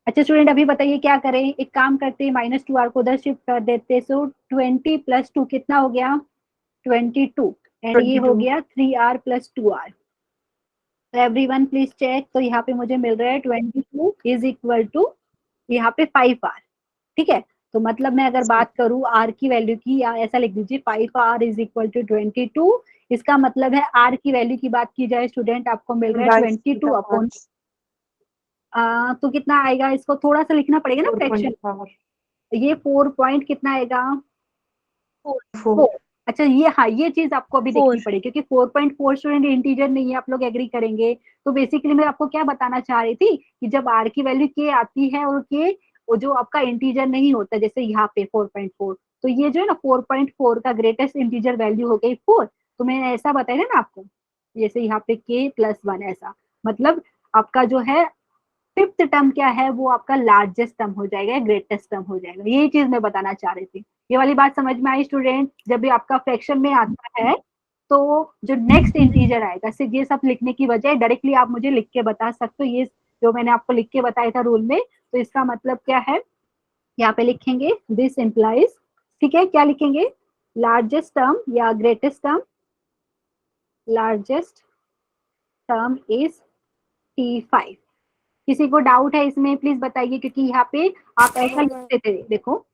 अच्छा स्टूडेंट अभी बताइए क्या करें, एक काम करते हैं -2r को उधर शिफ्ट कर देते हैं, सो 20 + 2 कितना हो गया 22, एंड ये हो गया 3r+2r। तो एवरीवन प्लीज चेक, तो यहाँ पे मुझे मिल रहा है 22 इज इक्वल टू यहाँ पे 5r, ठीक है। तो मतलब मैं अगर बात करूँ r की वैल्यू की, या ऐसा लिख दीजिए 5r इज इक्वल टू 22, इसका मतलब है r की वैल्यू की बात की जाए स्टूडेंट, आपको मिल रहा है 22 अपॉन, तो कितना आएगा, इसको थोड़ा सा लिखना पड़ेगा ना फ्रैक्शन, ये 4 पॉइंट कितना आएगा 4। अच्छा ये, हाँ ये चीज आपको अभी देखनी पड़ेगी, क्योंकि 4.4 स्टूडेंट इंटीजर नहीं है, आप लोग एग्री करेंगे। तो बेसिकली मैं आपको क्या बताना चाह रही थी कि जब आर की वैल्यू के आती है और के वो जो आपका इंटीजर नहीं होता, जैसे यहाँ पे 4.4, तो ये जो है ना 4.4 का ग्रेटेस्ट इंटीजर वैल्यू हो गई 4, तो मैंने ऐसा बताया ना आपको, जैसे यहाँ पे k+1 ऐसा, मतलब आपका जो है फिफ्थ टर्म क्या है, वो आपका लार्जेस्ट टर्म हो जाएगा, ग्रेटेस्ट टर्म हो जाएगा, यही चीज मैं बताना चाह रही थी। ये वाली बात समझ में आई स्टूडेंट, जब भी आपका फ्रैक्शन में आता है तो जो नेक्स्ट इंटीजर आएगा, सिर्फ ये सब लिखने की बजाय डायरेक्टली आप मुझे लिख के बता सकते हो, ये जो मैंने आपको लिख के बताया था रूल में, तो इसका मतलब क्या है, यहाँ पे लिखेंगे दिस इम्प्लाइज, ठीक है, क्या लिखेंगे, लार्जेस्ट टर्म या greatest term, largest term is 25। किसी को डाउट है इसमें प्लीज बताइए, क्योंकि यहाँ पे आप ऐसा लिखते थे, देखो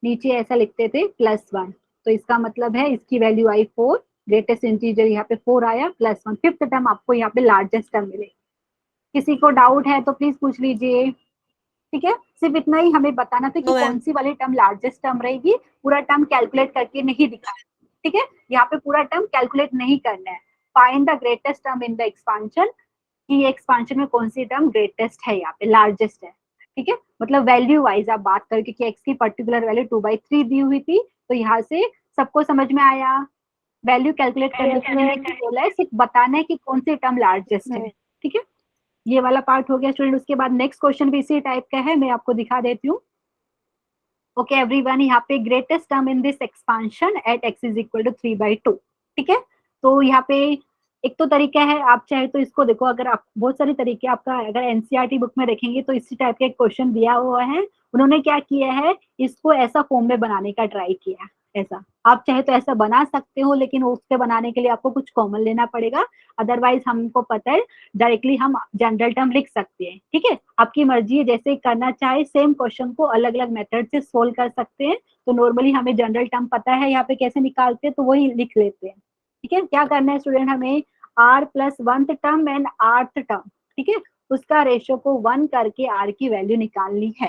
नीचे ऐसा लिखते थे +1, तो इसका मतलब है इसकी वैल्यू आई 4, ग्रेटेस्ट इंटीजर यहाँ पे 4 आया, +1, फिफ्थ टर्म आपको यहाँ पे लार्जेस्ट टर्म मिले। किसी को डाउट है तो प्लीज पूछ लीजिए। ठीक है, सिर्फ इतना ही हमें बताना था कि कौन सी वाली टर्म लार्जेस्ट टर्म रहेगी, पूरा टर्म कैलकुलेट करके नहीं दिखा। ठीक है, यहाँ पे पूरा टर्म कैलकुलेट नहीं करना है। Find the greatest term in the expansion, कि एक्सपांशन में कौन सी टर्म ग्रेटेस्ट है, यहाँ पे लार्जेस्ट है। ठीक है, मतलब वैल्यू वाइज आप बात करके कि एक्स की पर्टिकुलर वैल्यू 2/3 दी हुई थी, तो यहाँ से सबको समझ में आया। वैल्यू कैलकुलेट करने के लिए बोला है, सिर्फ बताना है कि कौन सी टर्म लार्जेस्ट है। ठीक है, ये वाला पार्ट हो गया स्टूडेंट। उसके बाद नेक्स्ट क्वेश्चन भी इसी टाइप का है, मैं आपको दिखा देती हूँ। ओके एवरीवन, यहाँ पे greatest term in this expansion at x is equal to 3/2। ठीक है, तो यहाँ पे एक तो तरीका है, आप चाहे तो इसको देखो, अगर आप बहुत सारे तरीके आपका अगर एनसीईआरटी बुक में देखेंगे तो इसी टाइप का एक क्वेश्चन दिया हुआ है। उन्होंने क्या किया है, इसको ऐसा फॉर्म में बनाने का ट्राई किया। ऐसा आप चाहे तो ऐसा बना सकते हो, लेकिन उसके बनाने के लिए आपको कुछ कॉमन लेना पड़ेगा। अदरवाइज हमको पता है डायरेक्टली हम जनरल टर्म लिख सकते हैं। ठीक है, आपकी मर्जी है, जैसे करना चाहे सेम क्वेश्चन को अलग अलग मेथड से सोल्व कर सकते हैं। तो नॉर्मली हमें जनरल टर्म पता है यहाँ पे कैसे निकालते हैं, तो वही लिख लेते हैं। ठीक है, क्या करना है स्टूडेंट, हमें r plus 1th term and 8th term, ठीक है, उसका रेशियो को 1 करके r की वैल्यू निकालनी है।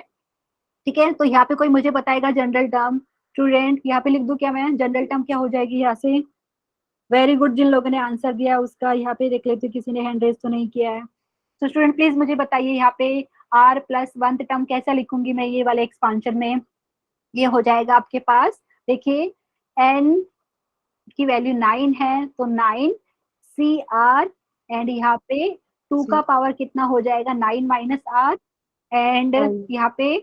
ठीक है, तो यहाँ पे कोई मुझे बताएगा जनरल टर्म। स्टूडेंट यहाँ पे लिख दूं क्या मैं, जनरल टर्म क्या हो जाएगी यहाँ से। वेरी गुड, जिन लोगों ने आंसर दिया उसका यहाँ पे देख लेते, किसी ने हैंड रेज तो नहीं किया है। तो स्टूडेंट प्लीज मुझे बताइए यहाँ पे r प्लस 1th टर्म कैसा लिखूंगी मैं ये वाले एक्सपांशन में। ये हो जाएगा आपके पास, देखिए n की वैल्यू 9 है, तो 9 CR, एंड यहाँ पे 2 का पावर कितना हो जाएगा, 9 माइनस R, एंड यहाँ पे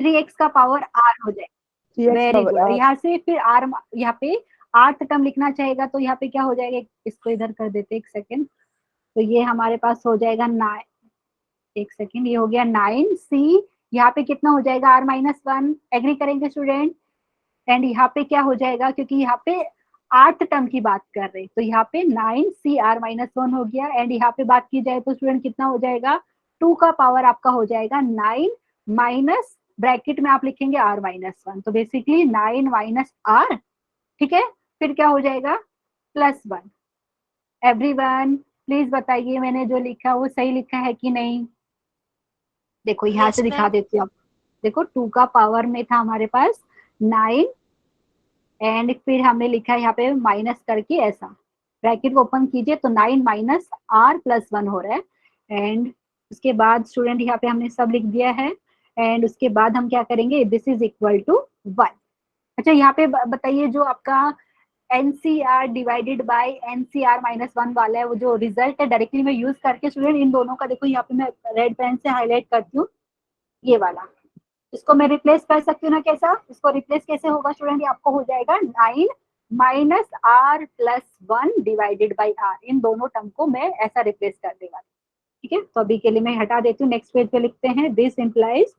3x का पावर R हो जाएगा। वेरी गुड, यहाँ से फिर R, यहाँ पे 8th टर्म लिखना चाहेगा, तो यहाँ पे क्या हो जाएगा, इसको इधर कर देते एक सेकेंड। तो ये हमारे पास हो जाएगा 9, एक सेकेंड, ये हो गया 9C, यहाँ पे कितना हो जाएगा R-1, एग्री करेंगे स्टूडेंट। एंड यहाँ पे क्या हो जाएगा, क्योंकि यहाँ पे 8th टर्म की बात कर रहे, तो यहाँ पे 9CR-1 हो गया। एंड यहाँ पे बात की जाए तो स्टूडेंट कितना हो जाएगा, 2 का पावर आपका हो जाएगा 9 माइनस, ब्रैकेट में आप लिखेंगे R-1, तो बेसिकली 9 माइनस R। ठीक है, फिर क्या हो जाएगा +1। एवरीवन प्लीज बताइए मैंने जो लिखा वो सही लिखा है कि नहीं। देखो यहाँ से दिखा देती हूँ आप, देखो 2 का पावर में था हमारे पास 9, एंड फिर हमने लिखा है यहाँ पे माइनस करके ऐसा, ब्रैकेट को ओपन कीजिए तो 9 माइनस R+1 हो रहा है। एंड उसके बाद स्टूडेंट यहाँ पे हमने सब लिख दिया है, एंड उसके बाद हम क्या करेंगे, दिस इज इक्वल टू 1। अच्छा यहाँ पे बताइए, जो आपका NCR डिवाइडेड बाय NCR-1 वाला है, वो जो रिजल्ट है डायरेक्टली मैं यूज करके स्टूडेंट इन दोनों का, देखो यहाँ पे मैं रेड पेन से हाईलाइट करती हूँ, ये वाला, इसको मैं रिप्लेस कर सकती हूँ ना, कैसा, इसको रिप्लेस कैसे होगा स्टूडेंट, ये आपको हो जाएगा 9 minus R+1 divided by R, इन दोनों टर्म को मैं ऐसा रिप्लेस कर देगा। ठीक है, तो अभी के लिए मैं हटा देती हूँ, नेक्स्ट पेज पे लिखते हैं, दिस इम्प्लाइज,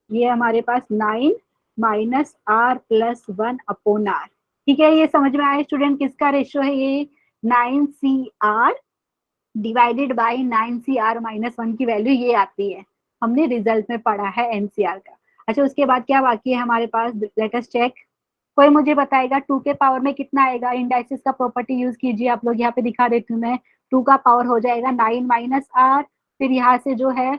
ये हमारे पास 9 माइनस R+1 अपॉन R। ठीक है, ये समझ में आया स्टूडेंट, किसका रेशियो है ये, 9CR डिवाइडेड बाय 9CR-1 की वैल्यू ये आती है, हमने रिजल्ट में पढ़ा है NCR का। अच्छा उसके बाद क्या बाकी है हमारे पास, लेट अस चेक। कोई मुझे बताएगा 2 के पावर में कितना आएगा, इंडाइसिस का प्रॉपर्टी यूज कीजिए आप लोग, यहाँ पे दिखा देती हूँ मैं। 2 का पावर हो जाएगा 9 माइनस R, फिर यहाँ से जो है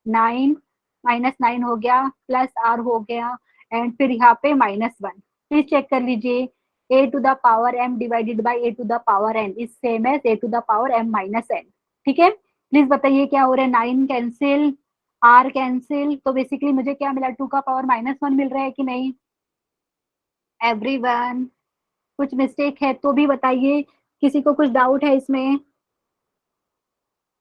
9 माइनस 9 हो गया, प्लस R हो गया, एंड फिर यहाँ पे -1। प्लीज चेक कर लीजिए, a to the power m divided by a to the power n is same as a to the power m minus n। ठीक है, प्लीज बताइए क्या हो रहा है, 9 कैंसिल, R कैंसिल, तो बेसिकली मुझे क्या मिला, 2 का पावर -1 मिल रहा है कि नहीं। एवरीवन कुछ मिस्टेक है तो भी बताइए, किसी को कुछ डाउट है इसमें।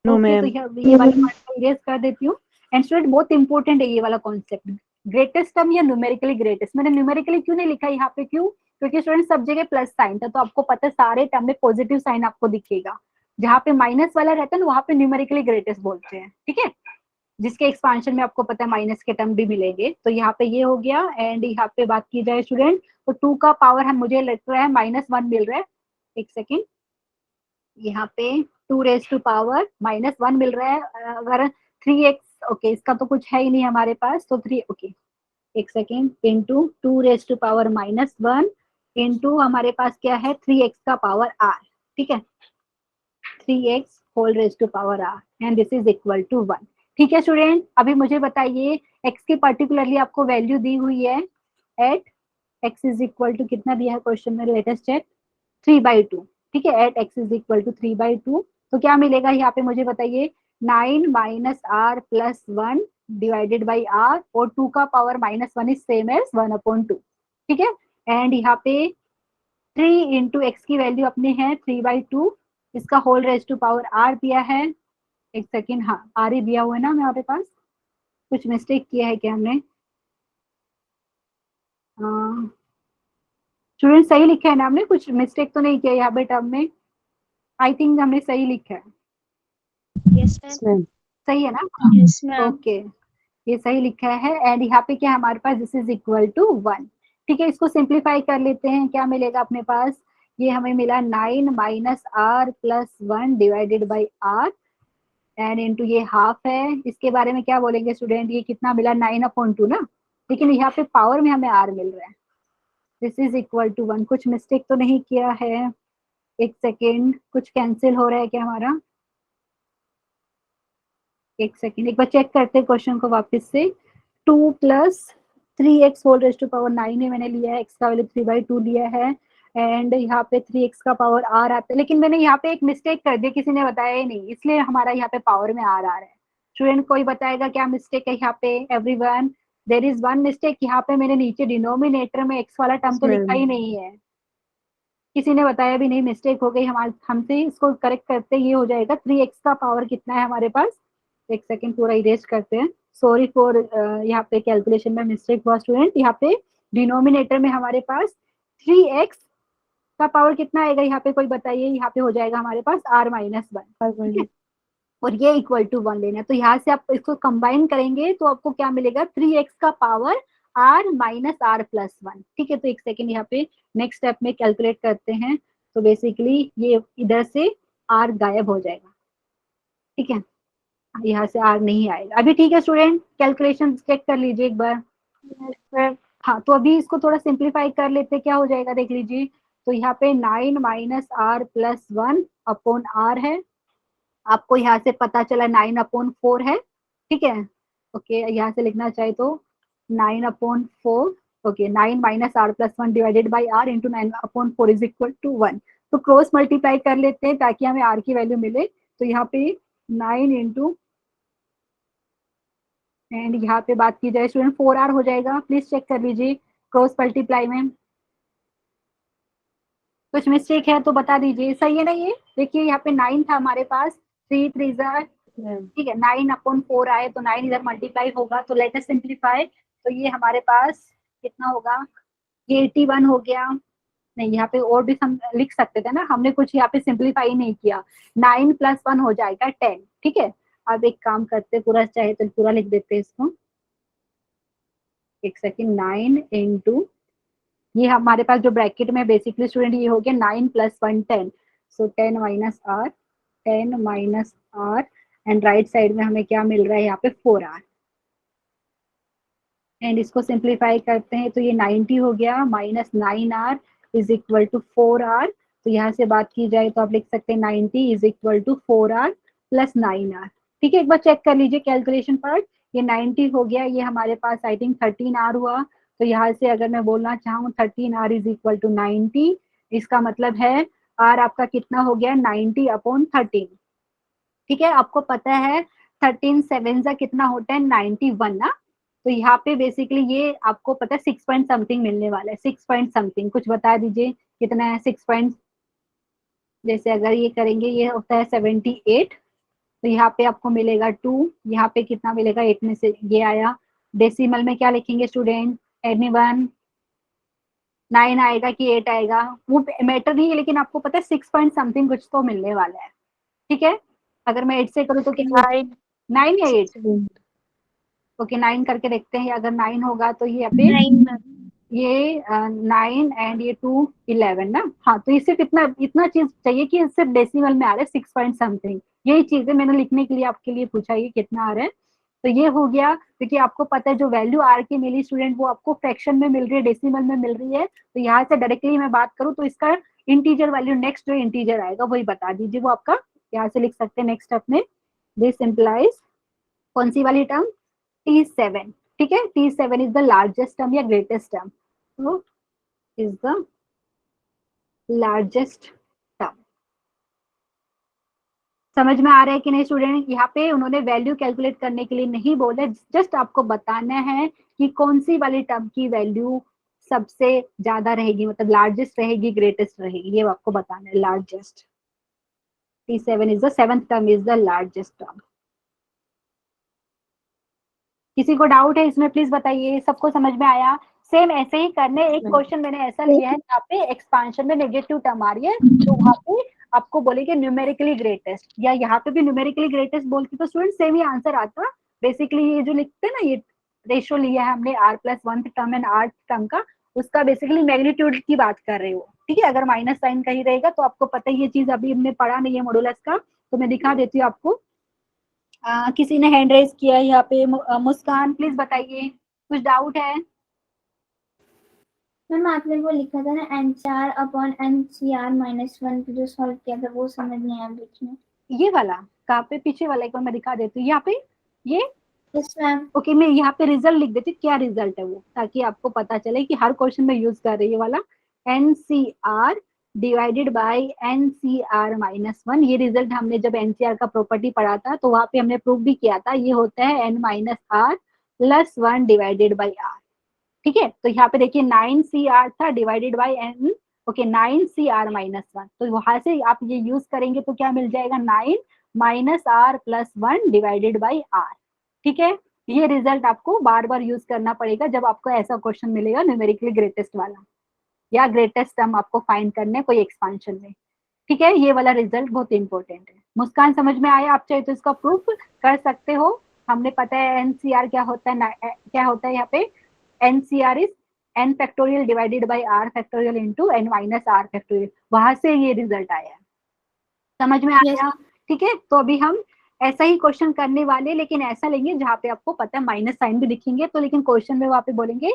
ओके, तो ये वाला पार्ट इरेज कर देती हूँ। एंड स्टूडेंट बहुत इंपॉर्टेंट है ये वाला कॉन्सेप्ट, ग्रेटेस्ट टर्म या न्यूमेरिकली ग्रेटेस्ट। मैंने न्यूमेरिकली क्यों नहीं लिखा यहाँ पे, क्यों, क्योंकि स्टूडेंट सब जगह प्लस साइन था, तो आपको पता है सारे टर्म में पॉजिटिव साइन आपको दिखेगा, जहाँ पे माइनस वाला रहता है ना वहाँ पे न्यूमेरिकली ग्रेटेस्ट बोलते हैं। ठीक है, जिसके एक्सपांशन में आपको पता है माइनस के टर्म भी मिलेंगे, तो यहाँ पे ये हो गया। एंड यहाँ पे बात की जाए स्टूडेंट, तो 2 का पावर हम मुझे लग रहा है -1 मिल रहा है, एक सेकेंड, यहाँ पे 2 रेज टू पावर -1 मिल रहा है। अगर 3x, ओके इसका तो कुछ है ही नहीं हमारे पास, तो 3, ओके एक second, into 2 raise to power -1 into हमारे पास क्या है 3x का पावर r, ठीक है 3x whole raise to power r and this is equal to 1। ठीक है स्टूडेंट, अभी मुझे बताइए x की पर्टिकुलरली आपको वैल्यू दी हुई है at x is equal to कितना दिया है क्वेश्चन में, लेटेस्ट चेक 3/2, ठीक है at x is equal to 3/2, तो क्या मिलेगा यहाँ पे मुझे बताइए 9 minus r plus 1 divided by r, और 2 का पावर -1 इज सेम एज 1/2, ठीक है एंड यहाँ पे 3 इंटू एक्स की वैल्यू अपने है 3/2, इसका whole raise to power r दिया है, एक सेकेंड, हाँ आर ही दिया हुआ है ना हमारे पास, कुछ मिस्टेक किया है क्या हमने, स्टूडेंट सही लिखा है ना हमने, कुछ मिस्टेक तो नहीं किया यहाँ पे टर्म में, आई थिंक हमने सही लिखा है। Yes ma'am. सही है ना? Yes ma'am. ओके ये सही लिखा है एंड यहाँ पे क्या हमारे पास दिस इज इक्वल टू 1, ठीक है इसको सिंप्लीफाई कर लेते हैं, क्या मिलेगा अपने पास, ये हमें मिला 9 minus r plus 1 divided by r and into ये हाफ है, इसके बारे में क्या बोलेंगे स्टूडेंट, ये कितना मिला 9/2 ना, लेकिन यहाँ पे पावर में हमें आर मिल रहा है, दिस इज इक्वल टू 1, कुछ मिस्टेक तो नहीं किया है, एक सेकेंड कुछ कैंसिल हो रहा है क्या हमारा, एक सेकेंड एक बार चेक करते हैं क्वेश्चन को वापस से, 2 plus 3x whole raise to power 9 है मैंने लिया है, x का वैल्यू 3/2 लिया है एंड यहाँ पे 3x का पावर r आता है, लेकिन मैंने यहाँ पे एक मिस्टेक कर दी, किसी ने बताया ही नहीं, इसलिए हमारा यहाँ पे पावर में r आ रहा है। स्टूडेंट कोई बताएगा क्या मिस्टेक है यहाँ पे, everyone there is one mistake, यहाँ पे मैंने नीचे डिनोमिनेटर में x वाला टर्म तो लिखा ही नहीं है, किसी ने बताया भी नहीं, मिस्टेक हो गई हमारे हमसे, इसको करेक्ट करते ये हो जाएगा 3x का पावर कितना है हमारे पास, एक सेकेंड पूरा इरेज करते हैं, सॉरी फॉर यहाँ पे कैलकुलेशन में मिस्टेक हुआ स्टूडेंट, यहाँ पे डिनोमिनेटर में हमारे पास 3x का पावर कितना आएगा यहाँ पे कोई बताइए, यहाँ पे हो जाएगा हमारे पास r-1, और ये इक्वल टू 1 लेना है, तो यहाँ से आप इसको कंबाइन करेंगे तो आपको क्या मिलेगा 3x का power r minus r plus 1, ठीक है तो एक सेकेंड यहाँ पे नेक्स्ट स्टेप में कैलकुलेट करते हैं, तो बेसिकली ये इधर से r गायब हो जाएगा, ठीक है यहाँ से r नहीं आएगा अभी, ठीक है स्टूडेंट कैलकुलेशन चेक कर लीजिए एक बार। हाँ तो अभी इसको थोड़ा सिंप्लीफाई कर लेते हैं, क्या हो जाएगा देख लीजिए, तो यहाँ पे 9 minus r plus 1 upon r है, आपको यहाँ से पता चला 9/4 है, ठीक है ओके यहाँ से लिखना चाहे तो 9/4, okay 9 minus r plus 1 divided by r into 9/4 is equal to 1, तो क्रॉस मल्टीप्लाई कर लेते हैं ताकि हमें आर की वैल्यू मिले, तो यहाँ पे 9 इंटू एंड यहाँ पे बात की जाए स्टूडेंट 4r हो जाएगा, प्लीज चेक कर लीजिए क्रॉस मल्टीप्लाई में कुछ मिस्टेक है तो बता दीजिए, सही है ना ये, देखिए यहाँ पे 9 था हमारे पास, 3 3 ठीक है 9/4 आए तो 9 इधर मल्टीप्लाई होगा, तो लेट अस सिंप्लीफाई, तो ये हमारे पास कितना होगा, ये 81 हो गया, नहीं यहाँ पे और भी हम लिख सकते थे ना, हमने कुछ यहाँ पे सिंप्लीफाई नहीं किया, 9 प्लस 1 हो जाएगा 10, ठीक है अब एक काम करते पूरा चाहे तो पूरा लिख देते हैं इसको, एक सेकेंड 9 इंटू ये हमारे पास जो ब्रैकेट में बेसिकली स्टूडेंट ये हो गया 9 plus 1 10, so 10 minus r, 10 minus r and right side में हमें क्या मिल रहा है यहाँ पे 4r एंड इसको सिंप्लीफाई करते हैं तो ये 90 हो गया minus 9r is equal to 4r, तो यहाँ से बात की जाए तो आप लिख सकते हैं 90 is equal to 4r plus 9r, ठीक है एक बार चेक कर लीजिए कैलकुलेशन पार्ट, ये 90 हो गया, ये हमारे पास आई थिंक 13r हुआ, तो यहाँ से अगर मैं बोलना चाहूँ 13r इज इक्वल टू 90, इसका मतलब है r आपका कितना हो गया 90/13, ठीक है आपको पता है 13 7 का कितना होता है 91 ना, तो यहाँ पे बेसिकली ये आपको पता है 6 पॉइंट समथिंग मिलने वाला है, 6 पॉइंट समथिंग, कुछ बता दीजिए कितना है 6 पॉइंट, जैसे अगर ये करेंगे ये होता है 78, तो यहाँ पे आपको मिलेगा 2, यहाँ पे कितना मिलेगा 8 में से ये आया, डेसिमल में क्या लिखेंगे स्टूडेंट, एनीवन 9 आएगा कि 8 आएगा वो मैटर नहीं है, लेकिन आपको पता है 6 पॉइंट समथिंग कुछ तो मिलने वाला है, ठीक है अगर मैं 8 से करूँ तो क्या 9 या 8, ओके 9 करके देखते हैं, अगर 9 होगा तो ये यहाँ पे 9 मैम। ये 9 एंड ये 2 11 ना। हाँ, तो ये सिर्फ इतना इतना चीज चाहिए कि सिर्फ डेसिमल में आ रहा है 6 पॉइंट समथिंग। यही चीजें मैंने लिखने के लिए आपके लिए पूछा ये कितना आ रहा है। तो ये हो गया, क्योंकि आपको पता है जो वैल्यू आर की मिली स्टूडेंट वो आपको फ्रैक्शन में मिल रही है, डेसिमल में मिल रही है। तो यहाँ से डायरेक्टली मैं बात करूँ तो इसका इंटीजर वैल्यू नेक्स्ट जो इंटीजर आएगा वही बता दीजिए, वो आपका यहाँ से लिख सकते हैं नेक्स्ट स्टेप में। दिस इम्प्लाइज कौन सी वाली टर्म, T7। ठीक है, T7 is the largest term या ग्रेटेस्ट टर्म, तो इज द लार्जेस्ट टर्म। समझ में आ रहा है कि नहीं स्टूडेंट? यहाँ पे उन्होंने वैल्यू कैलकुलेट करने के लिए नहीं बोले, जस्ट आपको बताना है कि कौन सी वाली टर्म की वैल्यू सबसे ज्यादा रहेगी, मतलब लार्जेस्ट रहेगी ग्रेटेस्ट रहेगी, ये आपको बताना है। Largest, T7 is the seventh term, is the largest term. किसी को डाउट है इसमें प्लीज बताइए, सबको समझ में आया? सेम ऐसे ही करने, एक क्वेश्चन मैंने ऐसा लिया है यहाँ पे एक्सपांशन में नेगेटिव टर्म आ रही है, तो वहाँ पे आपको बोलेंगे न्यूमेरिकली ग्रेटेस्ट, या यहाँ पे भी न्यूमेरिकली ग्रेटेस्ट बोलती तो स्टूडेंट सेम ही आंसर आता। बेसिकली ये जो लिखते हैं ना, ये रेशियो लिया है हमने R+1 term and R term का, उसका बेसिकली मैग्नीट्यूड की बात कर रहे हो। ठीक है, अगर माइनस साइन कहीं रहेगा तो आपको पता है, ये चीज अभी हमने पढ़ा नहीं है मॉडुलस का, तो मैं दिखा देती हूँ आपको। किसी ने हैंड रेज किया है यहाँ पे, मुस्कान प्लीज बताइए, कुछ डाउट है? मैम आपने वो लिखा था ना NCR अपॉन NCR -1 जो सॉल्व किया था वो समझ नहीं आया बीच में। ये वाला कहाँ पे, पीछे वाला एक बार मैं दिखा देती हूँ यहाँ पे। ये यस मैम। ओके, मैं यहाँ पे रिजल्ट लिख देती हूँ, क्या रिजल्ट है वो, ताकि आपको पता चले कि हर क्वेश्चन में यूज कर रही है वाला। NCR डिवाइडेड बाय NCR-1, ये रिजल्ट हमने जब NCR का प्रॉपर्टी पढ़ा था तो वहां पे हमने प्रूव भी किया था, ये होता है N-R+1 डिवाइडेड बाई R। ठीक है, तो यहाँ पे देखिए 9CR था divided by N, okay 9CR-1, तो वहां से आप ये यूज करेंगे तो क्या मिल जाएगा, 9-R+1 डिवाइडेड बाई R। ठीक है, ये रिजल्ट आपको बार बार यूज करना पड़ेगा जब आपको ऐसा क्वेश्चन मिलेगा न्यूमेरिकली ग्रेटेस्ट वाला, या ग्रेटेस्ट टर्म आपको फाइंड करना है कोई एक्सपांशन में। ठीक है, ये वाला रिजल्ट बहुत इंपॉर्टेंट है। मुस्कान समझ में आया? आप चाहे तो इसका प्रूफ कर सकते हो। हमने पता है एनसीआर क्या होता है, क्या होता है यहाँ पे, NCR is n factorial divided by r factorial into n minus r factorial, वहां से ये रिजल्ट आया है। समझ में यस। आया? ठीक है, तो अभी हम ऐसा ही क्वेश्चन करने वाले, लेकिन ऐसा लेंगे जहाँ पे आपको पता है माइनस साइन भी दिखेंगे, तो लेकिन क्वेश्चन में वहां पे बोलेंगे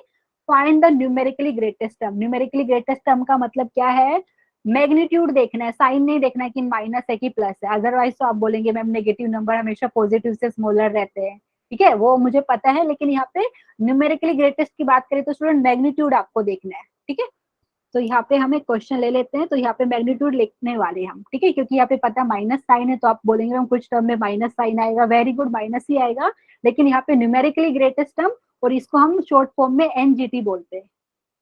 find the numerically greatest term. Numerically greatest term का मतलब क्या है, मैग्नीट्यूड देखना है, साइन नहीं देखना है कि माइनस है कि प्लस है, अदरवाइज तो आप बोलेंगे मैम नेगेटिव नंबर हमेशा पॉजिटिव से स्मॉलर रहते हैं। ठीक है, वो मुझे पता है, लेकिन यहाँ पे न्यूमेरिकली ग्रेटेस्ट की बात करें तो स्टूडेंट मैग्नीट्यूड आपको देखना है। ठीक है, तो यहाँ पे हम एक क्वेश्चन ले लेते हैं, तो यहाँ पे मैग्नीट्यूड लिखने वाले हम। ठीक है, क्योंकि यहाँ पे पता माइनस साइन है, तो आप बोलेंगे हम कुछ टर्म में माइनस साइन आएगा, वेरी गुड, माइनस ही आएगा, लेकिन यहाँ पे न्यूमेरिकली ग्रेटेस्ट टर्म, और इसको हम शॉर्ट फॉर्म में NGT बोलते हैं,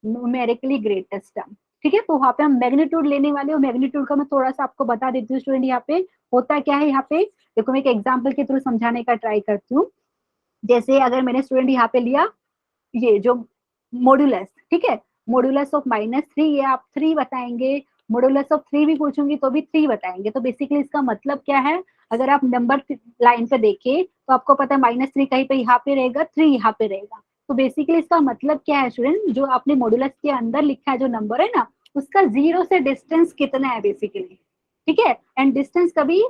न्यूमेरिकली ग्रेटेस्ट टर्म। ठीक है, तो वहाँ पे हम मैग्नीट्यूड लेने वाले, और मैग्नीट्यूड का मैं थोड़ा सा आपको बता देती हूँ स्टूडेंट। यहाँ पे होता क्या है, यहाँ पे देखो मैं एक एग्जाम्पल के थ्रू समझाने का ट्राई करती हूँ। जैसे अगर मैंने स्टूडेंट यहाँ पे लिया ये जो मॉड्यूलस, ठीक है, मॉड्यूलस ऑफ -3, ये आप 3 बताएंगे, मॉड्यूलस ऑफ 3 भी पूछूंगी तो भी 3 बताएंगे। तो बेसिकली इसका मतलब क्या है, अगर आप नंबर लाइन पे देखें तो आपको पता है -3 कहीं पे यहाँ पे रहेगा, 3 यहाँ पे रहेगा। तो बेसिकली इसका मतलब क्या है स्टूडेंट, जो आपने मॉड्यूलस के अंदर लिखा है जो नंबर है ना, उसका 0 से डिस्टेंस कितना है बेसिकली। ठीक है, एंड डिस्टेंस कभी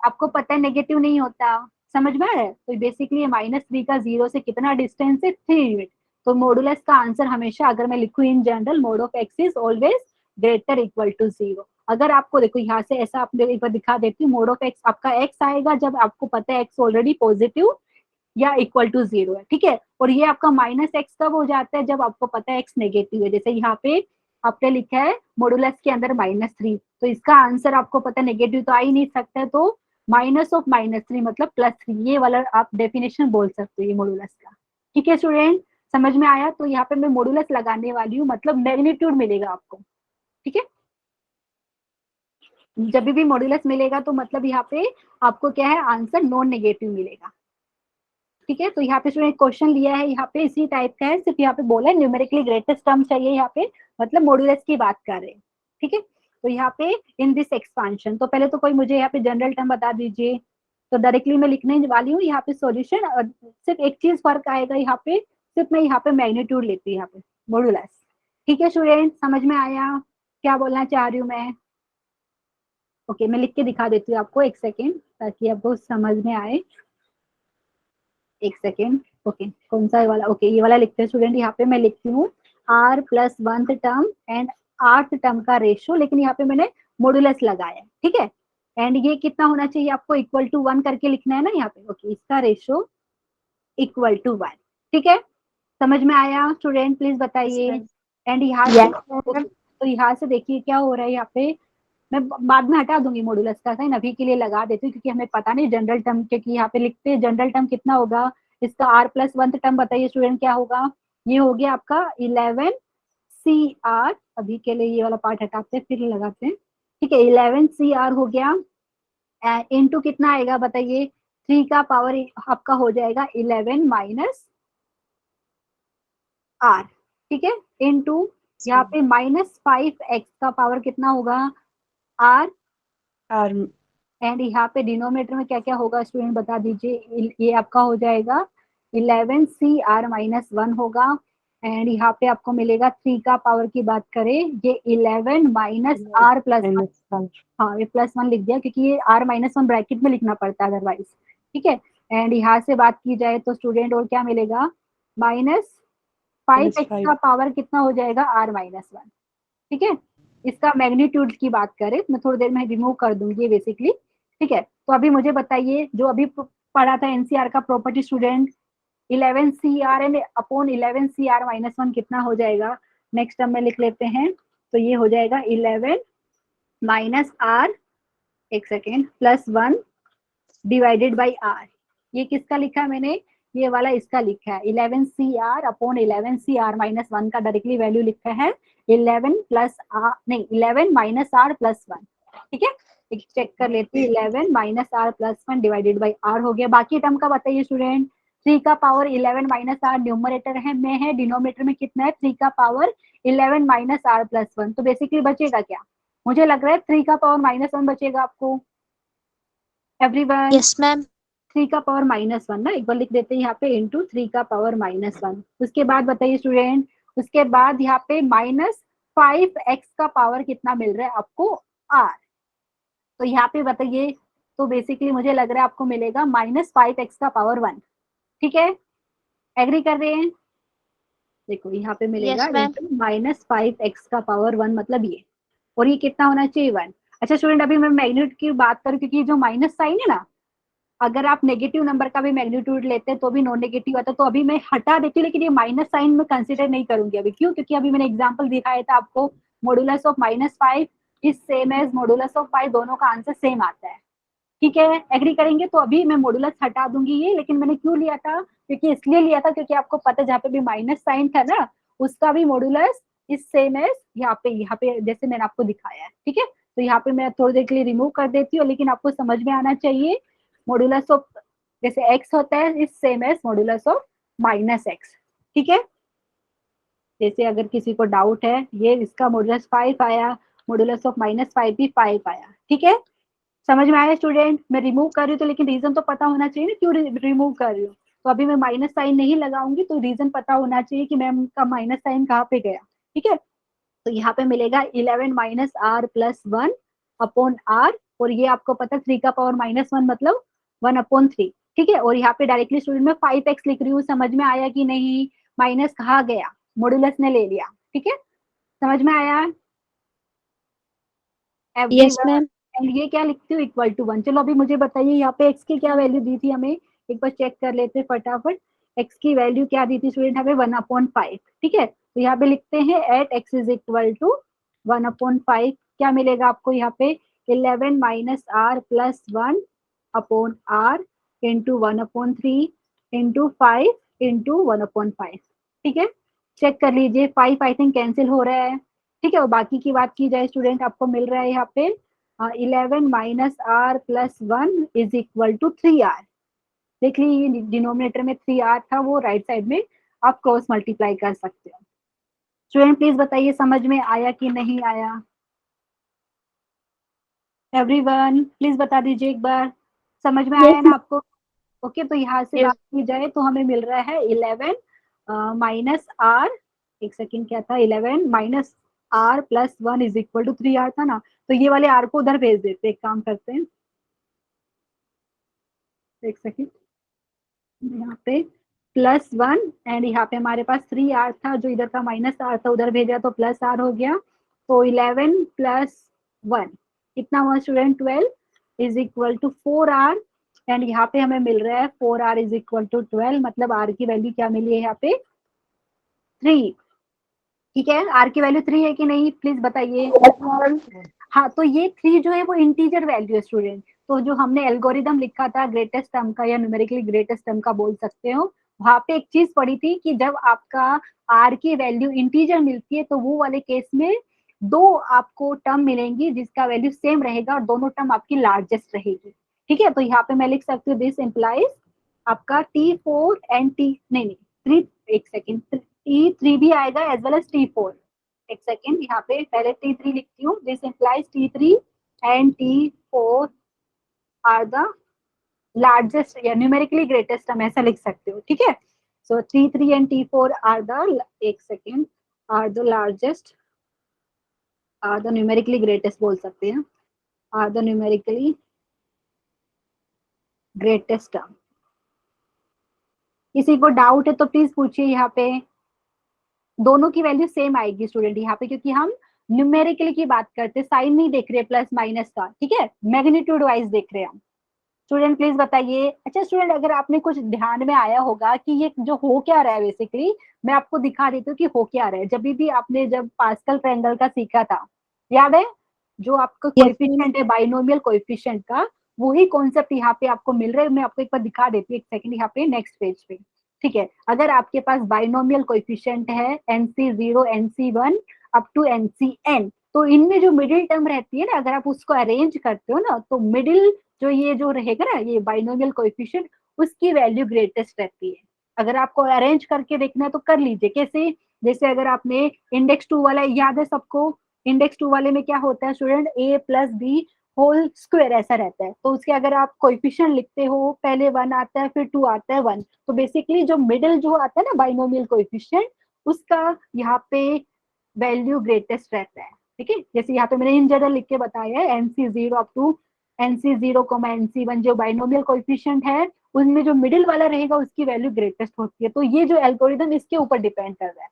आपको पता है नेगेटिव नहीं होता, समझ में है? तो बेसिकली -3 का 0 से कितना डिस्टेंस है, 3 यूनिट। तो मॉडुलस का आंसर हमेशा, अगर मैं लिखूं in general, mod of x is always greater equal to 0। अगर आपको देखो यहाँ से ऐसा आपने एक बार दिखा देती हूँ, मोड ऑफ एक्स आपका एक्स आएगा जब आपको पता है एक्स ऑलरेडी पॉजिटिव या इक्वल टू 0 है। ठीक है, और ये आपका -x कब हो जाता है, जब आपको पता है एक्स नेगेटिव है। जैसे यहाँ पे आपने लिखा है मॉडुलस के अंदर -3, तो इसका आंसर आपको पता है नेगेटिव तो आ ही नहीं सकता है, तो माइनस ऑफ -3 मतलब +3, ये वाला आप डेफिनेशन बोल सकते हो ये मॉडुलस का। ठीक है स्टूडेंट, समझ में आया? तो यहाँ पे मैं मॉडुलस लगाने वाली हूँ, मतलब मैग्नीट्यूड मिलेगा आपको। ठीक है, जब भी मॉडुलस मिलेगा तो मतलब यहाँ पे आपको क्या है, आंसर नॉन नेगेटिव मिलेगा। ठीक है, तो यहाँ पे स्टूडेंट क्वेश्चन लिया है, यहाँ पे इसी टाइप का है, सिर्फ यहाँ पे बोला है न्यूमेरिकली ग्रेटेस्ट टर्म चाहिए यहाँ पे, मतलब मॉडुलस की बात कर रहे हैं। ठीक है, तो यहाँ पे इन दिस एक्सपांशन, तो पहले तो कोई मुझे यहाँ पे जनरल टर्म बता दीजिए, तो डायरेक्टली मैं लिखने वाली हूँ यहाँ पे सॉल्यूशन। और सिर्फ एक चीज फर्क आएगा यहाँ पे, सिर्फ मैं यहाँ पे मैग्नीट्यूड लेती हूँ यहाँ पे मॉडुलस। ठीक है स्टूडेंट, समझ में आया क्या बोलना चाह रही हूँ मैं? ओके, मैं लिख के दिखा देती हूँ आपको, एक सेकेंड, ताकि आपको समझ में आए। एक सेकेंड। ओके, कौन सा वाला? ओके, ये वाला लिखते हैं स्टूडेंट। यहाँ पे मैं लिखती हूँ r plus 1th term and 8th term का रेशियो, लेकिन यहाँ पे मैंने मॉडुलस लगाया, ठीक है। एंड ये कितना होना चाहिए आपको? इक्वल टू 1 करके लिखना है ना यहाँ पे। ओके, इसका रेशियो इक्वल टू 1, ठीक है। समझ में आया स्टूडेंट? प्लीज बताइए। एंड यहाँ से तो यहाँ से देखिए क्या हो रहा है यहाँ पे। मैं बाद में हटा दूंगी मॉडुलस का साइन, अभी के लिए लगा देती हूँ क्योंकि हमें पता नहीं जनरल टर्म, क्योंकि यहाँ पे लिखते हैं जनरल टर्म कितना होगा। इसका r प्लस 1th टर्म बताइए स्टूडेंट क्या होगा? ये हो गया आपका 11 CR। अभी के लिए ये वाला पार्ट हटाते हैं फिर लगाते हैं, ठीक है। 11 CR हो गया, इनटू कितना आएगा बताइए? 3 का पावर आपका हो जाएगा 11 माइनस r, ठीक है। इनटू यहाँ पे -5x का पावर कितना होगा? r। एंड यहाँ पे डिनोमिनेटर में क्या क्या होगा स्टूडेंट बता दीजिए? ये आपका हो जाएगा 11 CR-1 होगा। एंड यहाँ पे आपको मिलेगा 3 का पावर की बात करें, ये 11 माइनस r प्लस, हाँ ये +1 लिख दिया क्योंकि ये r-1 ब्रैकेट में लिखना पड़ता है अदरवाइज, ठीक है। एंड यहाँ से बात की जाए तो स्टूडेंट और क्या मिलेगा? -5x का पावर कितना हो जाएगा? r-1, ठीक है। इसका मैग्नीट्यूड की बात करें, मैं थोड़ी देर में रिमूव कर दूंगी बेसिकली, ठीक है। तो अभी मुझे बताइए, जो अभी पढ़ा था एनसीआर का property student, 11 CR and upon 11 CR-1 कितना हो जाएगा? नेक्स्ट टर्म में लिख लेते हैं, तो ये हो जाएगा 11 माइनस r, एक सेकेंड, +1 डिवाइडेड बाई r। ये किसका लिखा है मैंने? ये वाला इसका लिखा है 11 CR अपॉन 11 CR-1 का डायरेक्टली वैल्यू लिखा है 11 प्लस r, नहीं 11 माइनस r प्लस 1, ठीक है। एक चेक कर लेते हैं, 11 minus r plus 1 divided by r हो गया। बाकी टर्म का बताइए स्टूडेंट। 3 का पावर 11 माइनस r न्यूमरेटर है में है, डिनोमिनेटर में कितना है? 3 का पावर 11 माइनस r प्लस 1। तो बेसिकली बचेगा क्या? मुझे लग रहा है 3 का पावर -1 बचेगा आपको। एवरीवन? Yes ma'am. 3 का पावर -1 ना, एक बार लिख देते हैं यहाँ पे इंटू 3 का पावर -1। उसके बाद बताइए स्टूडेंट, उसके बाद यहाँ पे -5x का पावर कितना मिल रहा है आपको? r। तो यहाँ पे बताइए, तो बेसिकली मुझे लग रहा है आपको मिलेगा -5x का पावर 1, ठीक है। एग्री कर रहे हैं? देखो यहाँ पे मिलेगा यस मैम। -5x का पावर 1 मतलब ये, और ये कितना होना चाहिए? 1। अच्छा स्टूडेंट, अभी मैं मैग्नीट्यूड की बात करूँ, क्योंकि जो माइनस साइन है ना, अगर आप नेगेटिव नंबर का भी मैग्नीट्यूड लेते हैं तो भी नॉन नेगेटिव आता है, तो अभी मैं हटा देती हूँ, लेकिन ये माइनस साइन में कंसीडर नहीं करूंगी अभी। क्यों? क्योंकि अभी मैंने एग्जांपल दिखाया था आपको, modulus of -5 is same as modulus of 5, दोनों का आंसर सेम आता है, ठीक है। एग्री करेंगे? तो अभी मैं मॉडुलस हटा दूंगी ये, लेकिन मैंने क्यों लिया था? क्योंकि इसलिए लिया था क्योंकि आपको पता है जहाँ पे भी माइनस साइन था ना, उसका भी मॉडुलस इज सेम एज यहाँ पे जैसे मैंने आपको दिखाया है, ठीक है। तो यहाँ पे मैं थोड़ी देर के लिए रिमूव कर देती हूँ, लेकिन आपको समझ में आना चाहिए मॉडुलस ऑफ जैसे x होता है is same as modulus of -x, ठीक है। जैसे अगर किसी को डाउट है, ये इसका मॉडुलस 5 आया, मॉडुलस ऑफ -5 भी 5 आया, ठीक है। समझ में आया स्टूडेंट? मैं रिमूव कर रही हूँ तो लेकिन रीजन तो पता होना चाहिए ना क्यों रिमूव कर रही हूँ। तो अभी मैं माइनस साइन नहीं लगाऊंगी, तो रीजन पता होना चाहिए कि मैम का माइनस साइन कहाँ पे गया, ठीक है। तो यहाँ पे मिलेगा 11 minus r plus 1 upon r, और ये आपको पता 3 का पावर -1 मतलब 1/3, ठीक है। और यहाँ पे डायरेक्टली स्टूडेंट में 5x लिख रही हूँ, समझ में आया कि नहीं? माइनस कहा गया? मॉडुलस ने ले लिया, ठीक है। समझ में आया यस एवरीवन? मैम। एंड ये क्या लिखती हूँ? Equal to 1। चलो अभी मुझे बताइए यहाँ पे x की क्या वैल्यू दी थी हमें, एक बार चेक कर लेते हैं फटाफट। x की वैल्यू क्या दी थी स्टूडेंट हमें? 1/5, ठीक है। तो यहाँ पे लिखते हैं at x is equal to 1/5, क्या मिलेगा आपको यहाँ पे? 11 minus r plus 1 upon r into 1/3 into 5 into 1/5, ठीक है। चेक कर लीजिए, 5 आई थिंक कैंसिल हो रहा है, ठीक है। और बाकी की बात की जाए स्टूडेंट, आपको मिल रहा है यहाँ पे 11 minus r plus 1 is equal to 3r। देख लीजिए डिनोमिनेटर में 3r था, वो राइट साइड में आप क्रॉस मल्टीप्लाई कर सकते हो। स्टूडेंट प्लीज बताइए समझ में आया कि नहीं आया? एवरीवन प्लीज बता दीजिए एक बार, समझ में आया यस ना आपको? ओके, तो यहाँ से यस। बात की जाए तो हमें मिल रहा है 11 माइनस r एक सेकंड, क्या था, 11 minus r plus 1 is equal to 3r था ना, तो ये वाले r को उधर भेज देते, एक काम करते हैं, एक सेकंड, यहाँ पे प्लस 1 एंड यहाँ पे हमारे पास 3r था, जो इधर का माइनस r था उधर भेजा तो प्लस r हो गया, तो 11 प्लस 1 कितना हुआ student, 12 is equal to 4r, and यहाँ पे हमें मिल रहा है 4r इज इक्वल टू 12, मतलब r की वैल्यू क्या मिली है यहाँ पे, 3। ठीक है, r की वैल्यू 3 है कि नहीं, प्लीज बताइए। हाँ, तो ये 3 जो है वो इंटीजर वैल्यू है स्टूडेंट, तो जो हमने एल्गोरिदम लिखा था ग्रेटेस्ट टर्म का या न्यूमेरिकली ग्रेटेस्ट टर्म का बोल सकते हो, वहां पे एक चीज पढ़ी थी कि जब आपका आर की वैल्यू इंटीजर मिलती है तो वो वाले केस में दो आपको टर्म मिलेंगी जिसका वैल्यू सेम रहेगा और दोनों टर्म आपकी लार्जेस्ट रहेगी। ठीक है, तो यहाँ पे मैं लिख सकती हूँ दिस इम्प्लाइज आपका T4 एंड टी नहीं नहीं थ्री, एक सेकेंड, T3 भी आएगा एज वेल एज T4। एक सेकेंड, यहाँ पे पहले T3 लिखती हूँ, this implies T3 and T4 are the largest या न्यूमेरिकली ग्रेटेस्ट, हम ऐसा लिख सकते हो। ठीक है, so T3 and T4 are the, एक second, are the largest, are the numerically greatest बोल सकते हैं, are the numerically greatest term. किसी को डाउट है तो प्लीज पूछिए, यहाँ पे दोनों की वैल्यू सेम आएगी स्टूडेंट यहाँ पे, क्योंकि हम न्यूमेरिकली की बात करते हैं, साइन नहीं देख रहे प्लस माइनस का, ठीक है, मैग्नीट्यूड वाइज देख रहे हैं हम। स्टूडेंट प्लीज बताइए। अच्छा स्टूडेंट, अगर आपने कुछ ध्यान में आया होगा कि ये जो हो क्या रहा है, बेसिकली मैं आपको दिखा देती हूँ कि हो क्या रहा है। जब भी आपने जब पास्कल ट्रायंगल का सीखा था, याद है, जो आपका कोएफिशिएंट है बाइनोमियल कोएफिशिएंट का, वही कॉन्सेप्ट यहाँ पे आपको मिल रहा है। मैं आपको एक बार दिखा देती हूँ, एक सेकंड, यहाँ पे नेक्स्ट पेज पे। ठीक है, अगर आपके पास बाइनोमियल कोएफिशिएंट है NC0 NC1 up to NCn, तो इनमें जो मिडिल टर्म रहती है ना, अगर आप उसको अरेंज करते हो ना, तो मिडिल जो ये जो रहेगा ना, ये बाइनोमियल कोएफिशिएंट, उसकी वैल्यू ग्रेटेस्ट रहती है। अगर आपको अरेंज करके देखना है तो कर लीजिए। कैसे, जैसे अगर आपने इंडेक्स 2 वाला याद है सबको, इंडेक्स 2 वाले में क्या होता है student, a plus b whole square ऐसा रहता है, तो उसके अगर आप कोएफिशिएंट लिखते हो, पहले 1 आता है फिर 2 आता है 1, तो बेसिकली जो मिडिल जो आता है ना बाइनोमियल कोएफिशिएंट, उसका यहाँ पे वैल्यू ग्रेटेस्ट रहता है। ठीक है, जैसे यहाँ पे मैंने इन जनरल लिख के बताया है, NC0 up to NC0 NC1 जो बाइनोमियल कोएफिशिएंट है, उनमें जो मिडिल वाला रहेगा उसकी वैल्यू ग्रेटेस्ट होती है। तो ये जो एल्गोरिदम इसके ऊपर डिपेंड कर रहा है।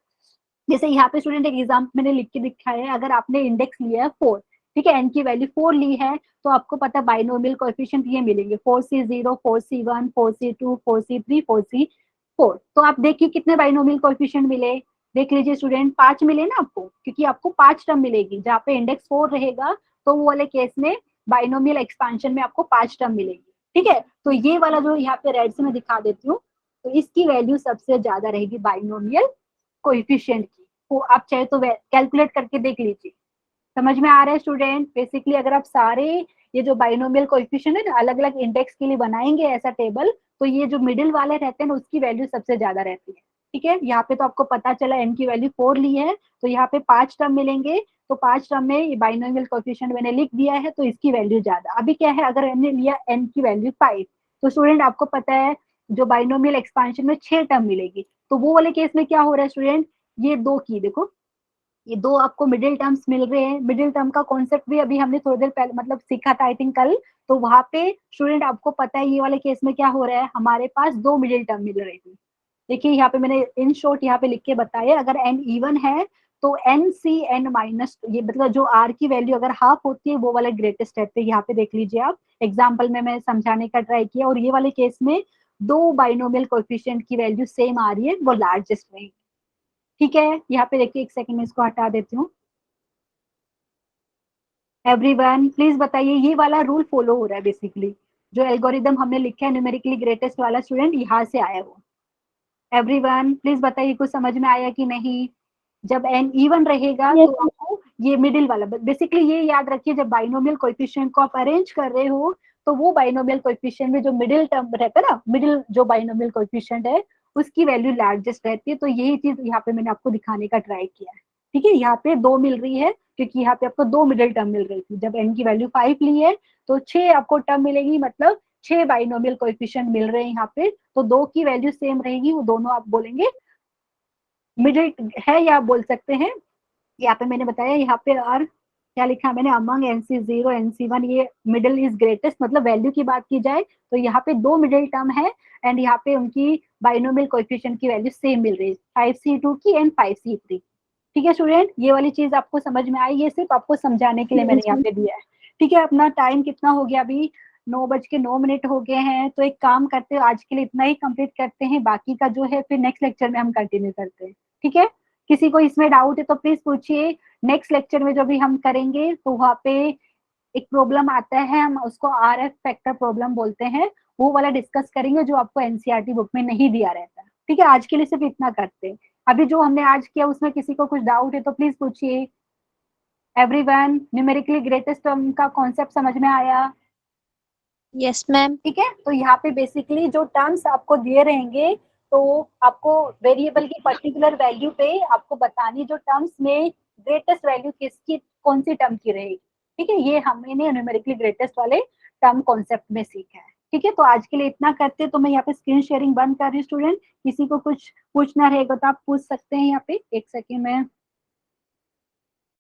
जैसे यहाँ पे स्टूडेंट एक एग्जाम मैंने लिख के दिखाया है, अगर आपने इंडेक्स लिया है 4, ठीक है, एन की वैल्यू 4 ली है, तो आपको पता है बाइनोमियल कोएफिशिएंट ये मिलेंगे 4C0 4C1 4C2 4C3 4C4। तो आप देखिए कितने बाइनोमियल कोएफिशिएंट मिले, देख लीजिए स्टूडेंट, 5 मिले ना आपको, क्योंकि आपको 5 टर्म मिलेगी, जहाँ पे इंडेक्स 4 रहेगा तो वो वाले केस में बाइनोमियल एक्सपांशन में आपको 5 टर्म मिलेगी। ठीक है, तो ये वाला जो यहाँ पे रेड से मैं दिखा देती हूँ, तो इसकी वैल्यू सबसे ज्यादा रहेगी बाइनोमियल कोएफिशिएंट की। तो आप चाहे तो कैलकुलेट करके देख लीजिए। समझ में आ रहा है स्टूडेंट? बेसिकली अगर आप सारे ये जो बाइनोमियल कोएफिशिएंट है ना, अलग अलग इंडेक्स के लिए बनाएंगे ऐसा टेबल, तो ये जो मिडिल वाले रहते हैं ना, उसकी वैल्यू सबसे ज्यादा रहती है। ठीक है, यहाँ पे तो आपको पता चला एन की वैल्यू 4 ली है, तो यहाँ पे 5 टर्म मिलेंगे, तो 5 टर्म में ये बाइनोमियल कोएफिशिएंट मैंने लिख दिया है, तो इसकी वैल्यू ज्यादा। अभी क्या है, अगर हमने लिया एन की वैल्यू 5, तो स्टूडेंट आपको पता है जो बाइनोमियल एक्सपांशन में 6 टर्म मिलेगी, तो वो वाले केस में क्या हो रहा है स्टूडेंट, ये दो की देखो, ये दो आपको मिडिल टर्म्स मिल रहे हैं। मिडिल टर्म का कॉन्सेप्ट भी अभी हमने थोड़ी देर पहले मतलब सीखा था आई थिंक कल, तो वहां पे स्टूडेंट आपको पता है ये वाले केस में क्या हो रहा है, हमारे पास दो मिडिल टर्म मिल रही थी। देखिए यहाँ पे मैंने इन शॉर्ट यहाँ पे लिख के बताया, अगर n इवन है तो NCn माइनस, ये मतलब जो r की वैल्यू अगर हाफ होती है वो वाला ग्रेटेस्ट रहते हैं। यहाँ पे देख लीजिए आप, एग्जाम्पल में मैं समझाने का ट्राई किया, और ये वाले केस में दो बाइनोमियल कोएफिशिएंट की वैल्यू सेम आ रही है, वो लार्जेस्ट रहेगी। ठीक है, यहाँ पे देखिए, एक सेकंड में इसको हटा देती हूँ। एवरीवन प्लीज बताइए, ये वाला रूल फॉलो हो रहा है बेसिकली, जो एल्गोरिदम हमने लिखा है न्यूमेरिकली ग्रेटेस्ट वाला स्टूडेंट, यहाँ से आया वो। एवरीवन प्लीज बताइए कुछ समझ में आया कि नहीं। जब एन इवन रहेगा तो आपको ये मिडिल वाला, बेसिकली ये याद रखिए, जब बाइनोमियल कोएफिशिएंट को आप अरेंज कर रहे हो, तो वो बाइनोमियल कोएफिशिएंट में जो मिडिल टर्म रहता है ना, मिडिल जो बाइनोमियल कोएफिशिएंट है उसकी वैल्यू लार्जेस्ट रहती है। तो यही चीज यहाँ पे मैंने आपको दिखाने का ट्राई किया है। ठीक है, यहाँ पे दो मिल रही है क्योंकि यहाँ पे आपको दो मिडिल टर्म मिल रही थी। जब एन की वैल्यू 5 ली है तो 6 आपको टर्म मिलेगी, मतलब 6 बाइनोमियल कोएफिशिएंट मिल रहे हैं यहाँ पे, तो दो की वैल्यू सेम रहेगी, वो दोनों आप बोलेंगे मिडिल है या आप बोल सकते हैं। यहाँ पे मैंने बताया, यहाँ पे और क्या लिखा मैंने, अमंग NC0 NC1, ये मिडिल इज ग्रेटेस्ट, मतलब वैल्यू की बात की जाए तो यहाँ पे दो मिडिल टर्म है एंड यहाँ पे उनकी बाइनोमियल कोएफिशिएंट की वैल्यू सेम मिल रही है, 5C2 की एंड 5C3। ठीक है स्टूडेंट, ये वाली चीज आपको समझ में आई, ये सिर्फ आपको समझाने के लिए मैंने यहाँ पे दिया है। ठीक है, अपना टाइम कितना हो गया अभी, 9:09 हो गए हैं, तो एक काम करते हैं, आज के लिए इतना ही कंप्लीट करते हैं, बाकी का जो है फिर नेक्स्ट लेक्चर में हम कंटिन्यू करते हैं। ठीक है, किसी को इसमें डाउट है तो प्लीज पूछिए। नेक्स्ट लेक्चर में जो भी हम करेंगे तो वहाँ पे एक प्रॉब्लम आता है, हम उसको RF फैक्टर प्रॉब्लम बोलते हैं, वो वाला डिस्कस करेंगे जो आपको एनसीईआरटी बुक में नहीं दिया रहता। ठीक है, आज के लिए सिर्फ इतना करते हैं। अभी जो हमने आज किया उसमें किसी को कुछ डाउट है तो प्लीज पूछिए। एवरीवन, न्यूमेरिकली ग्रेटेस्ट टर्म का कॉन्सेप्ट समझ में आया? Yes ma'am. ठीक है, तो यहाँ पे बेसिकली जो टर्म्स आपको दिए रहेंगे, तो आपको वेरिएबल की पर्टिकुलर वैल्यू पे आपको बतानी, जो टर्म्स में ग्रेटेस्ट वैल्यू किसकी, कौन सी टर्म की रहेगी। ठीक है, ये हमने न्यूमेरिकली ग्रेटेस्ट वाले टर्म कॉन्सेप्ट में सीखा है। ठीक है, तो आज के लिए इतना करते, तो मैं यहाँ पे स्क्रीन शेयरिंग बंद कर रही हूँ। स्टूडेंट, किसी को कुछ पूछना रहेगा तो आप पूछ सकते हैं यहाँ पे, एक सेकेंड में